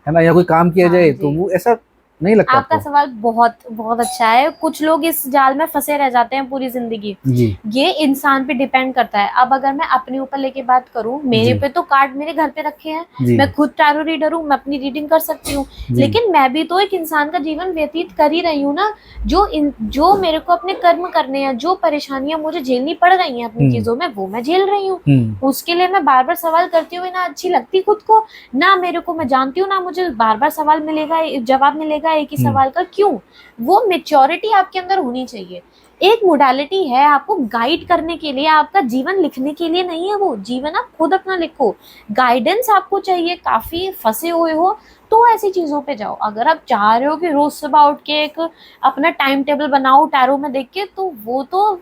है ना, या कोई काम किया हाँ जाए, तो जी। वो ऐसा नहीं लगता आपका आपको? सवाल बहुत बहुत अच्छा है। कुछ लोग इस जाल में फंसे रह जाते हैं पूरी जिंदगी। जी ये इंसान पे डिपेंड करता है। अब अगर मैं अपने ऊपर लेके बात करूं, मेरे जी पे तो कार्ड मेरे घर पे रखे हैं, जी मैं खुद टैरो रीडर हूँ, मैं अपनी रीडिंग कर सकती हूँ, जी लेकिन मैं भी तो एक इंसान का जीवन व्यतीत कर ही रही हूँ ना। जो मेरे को अपने कर्म करने हैं, जो परेशानियां मुझे झेलनी पड़ रही हैं अपनी चीजों में, वो मैं झेल रही हूँ। उसके लिए मैं बार बार सवाल करती हुई ना अच्छी लगती खुद को, ना मेरे को, मैं जानती हूँ ना मुझे बार बार सवाल मिलेगा, जवाब मिलेगा एक ही सवाल का, क्यों? वो मेच्योरिटी आपके अंदर होनी चाहिए। एक मोडालिटी है आपको गाइड करने के लिए, आपका जीवन लिखने के लिए नहीं है। वो जीवन आप खुद अपना लिखो। गाइडेंस आपको चाहिए, काफी फंसे हुए हो तो ऐसी चीजों पे जाओ। अगर आप चाह रहे हो कि रोज सुबह उठ के एक अपना टाइम टेबल बनाओ टैरो में देख के, तो वो तो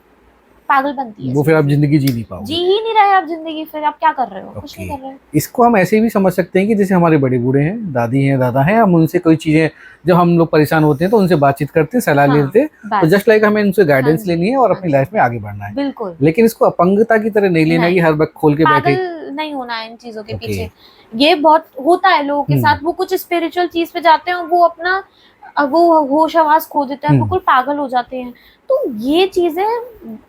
पागल बनती है। वो फिर आप जिंदगी जिंदगी जी नहीं जी पाओगे। ही नहीं रहे आप जिंदगी, फिर आप क्या कर रहे हो? कुछ नहीं ओके, कर रहे हो। इसको हम ऐसे भी समझ सकते हैं कि जैसे हमारे बड़े बूढ़े हैं, दादी हैं, दादा हैं, हम उनसे कोई चीज़ें, जब हम लोग परेशान होते हैं तो उनसे बातचीत करते हैं, सलाह हाँ, लेते हैं, तो बस। जस्ट लाइक हमें उनसे हाँ गाइडेंस जी, लेनी है और हाँ अपनी जी, लाइफ में आगे बढ़ना है। बिल्कुल। लेकिन इसको अपंगता की तरह नहीं लेना कि नहीं, हर वक्त खोल के बैठे। पागल नहीं होना है इन चीजों के ओके। पीछे। ये बहुत होता है लोगों के साथ, वो कुछ स्पिरिचुअल चीज पे जाते हैं और वो अपना वो होश आवाज खो देते हैं, बिल्कुल पागल हो जाते हैं। तो ये चीजें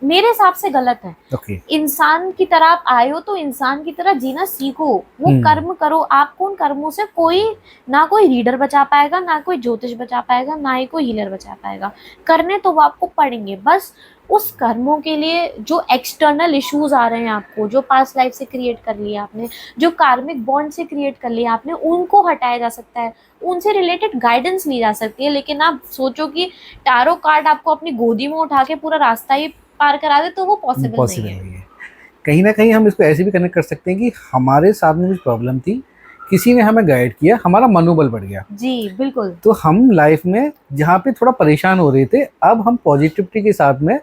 मेरे हिसाब से गलत है। ओके। इंसान की तरह आप आए हो तो इंसान की तरह जीना सीखो, वो कर्म करो। आपको उन कर्मों से कोई ना कोई रीडर बचा पाएगा, ना कोई ज्योतिष बचा पाएगा, ना ही कोई हीलर बचा पाएगा। करने तो वो आपको पड़ेंगे, बस उस कर्मों के लिए जो एक्सटर्नल इश्यूज आ रहे हैं आपको, जो पास्ट लाइफ से क्रिएट कर लिया आपने, जो कार्मिक बॉन्ड से क्रिएट कर लिया आपने, उनको हटाया जा सकता है, उनसे रिलेटेड गाइडेंस ली जा सकती है। लेकिन आप सोचो कि टैरो कार्ड आपको अपनी गोदी में उठा के पूरा रास्ता ही पार करा दे, तो वो पॉसिबल नहीं है। कहीं ना कहीं हम इसको ऐसे भी कनेक्ट कर सकते हैं कि हमारे सामने कुछ प्रॉब्लम थी, किसी ने हमें गाइड किया, हमारा मनोबल बढ़ गया। जी बिल्कुल। तो हम लाइफ में जहाँ पे थोड़ा परेशान हो रहे थे, अब हम पॉजिटिविटी के साथ में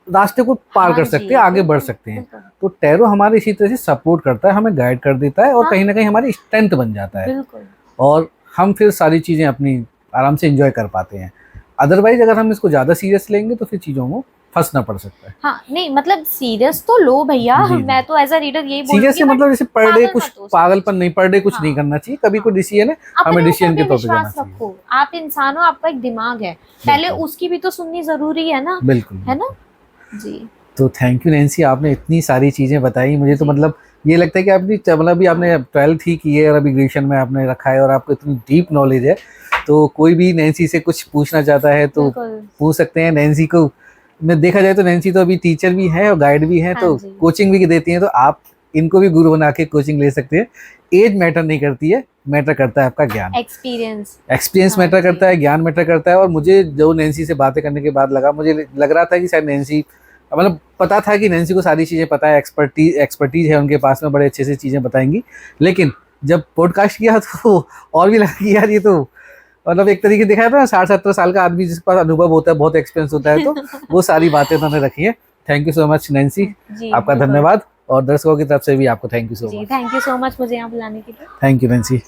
रास्ते को पार हाँ कर जी, सकते हैं, आगे बढ़ बिल्कुल, सकते हैं। बिल्कुल। तो टैरो हमारे इसी तरह से सपोर्ट करता है, हमें गाइड कर देता है, और हाँ। कहीं ना कहीं हमारी स्ट्रेंथ बन जाता है, बिल्कुल। और हम फिर सारी चीज़ें अपनी आराम से एंजॉय कर पाते हैं। अदरवाइज अगर हम इसको ज़्यादा सीरियस लेंगे तो फिर चीज़ों को फंसना पड़ सकता है। हाँ नहीं, मतलब सीरियस तो लो भैया। जी, जी। मैं तो एज अ रीडर यही सीरियस बोलूंगी, मतलब जैसे पर डे पागल कुछ मत हो। पागलपन नहीं, पर डे कुछ हाँ, नहीं करना चाहिए। कभी हाँ। कोई डिसीजन है, हमें अपने ऊपर डिसीजन भी के तौर पे जाना विश्वास चाहिए। रखो। आप इंसान हो, आपका एक दिमाग है, पहले बिल्कुल। उसकी भी तो सुननी जरूरी है ना। बिल्कुल है ना जी। तो थैंक यू नैंसी, आपने इतनी सारी चीज़ें बताई। मुझे तो जी। मतलब ये लगता है कि आपने मतलब भी आपने 12th ही की है और अभी ग्रेजुएशन में आपने रखा है और आपको इतनी डीप नॉलेज है। तो कोई भी नैंसी से कुछ पूछना चाहता है तो बिल्कुल। पूछ सकते हैं। नैंसी को मैं देखा जाए तो नैंसी तो अभी टीचर भी है और गाइड भी है, हाँ तो जी। कोचिंग भी देती हैं, तो आप इनको भी गुरु बना के कोचिंग ले सकते हैं। एज मैटर नहीं करती है, मैटर करता है आपका ज्ञान, एक्सपीरियंस हाँ मैटर जी। करता है, ज्ञान मैटर करता है। और मुझे जो नैंसी से बातें करने के बाद लगा, मुझे लग रहा था कि शायद नैंसी, मतलब पता था कि नैंसी को सारी चीज़ें पता है, एक्सपर्टीज है उनके पास में, बड़े अच्छे से चीज़ें बताएंगी। लेकिन जब पॉडकास्ट किया तो और भी लगा कि यार ये तो मतलब एक तरीके देखा था ना, 60-70 साल का आदमी जिसके पास अनुभव होता है, बहुत एक्सपीरियंस होता है, तो वो सारी बातें उन्होंने रखी है। Thank you so much Nancy, जी, आपका बिल्कुल। धन्यवाद, और दर्शकों की तरफ से भी आपको थैंक यू सो जी much. Thank you so much मुझे यहाँ बुलाने के लिए। Thank you Nancy.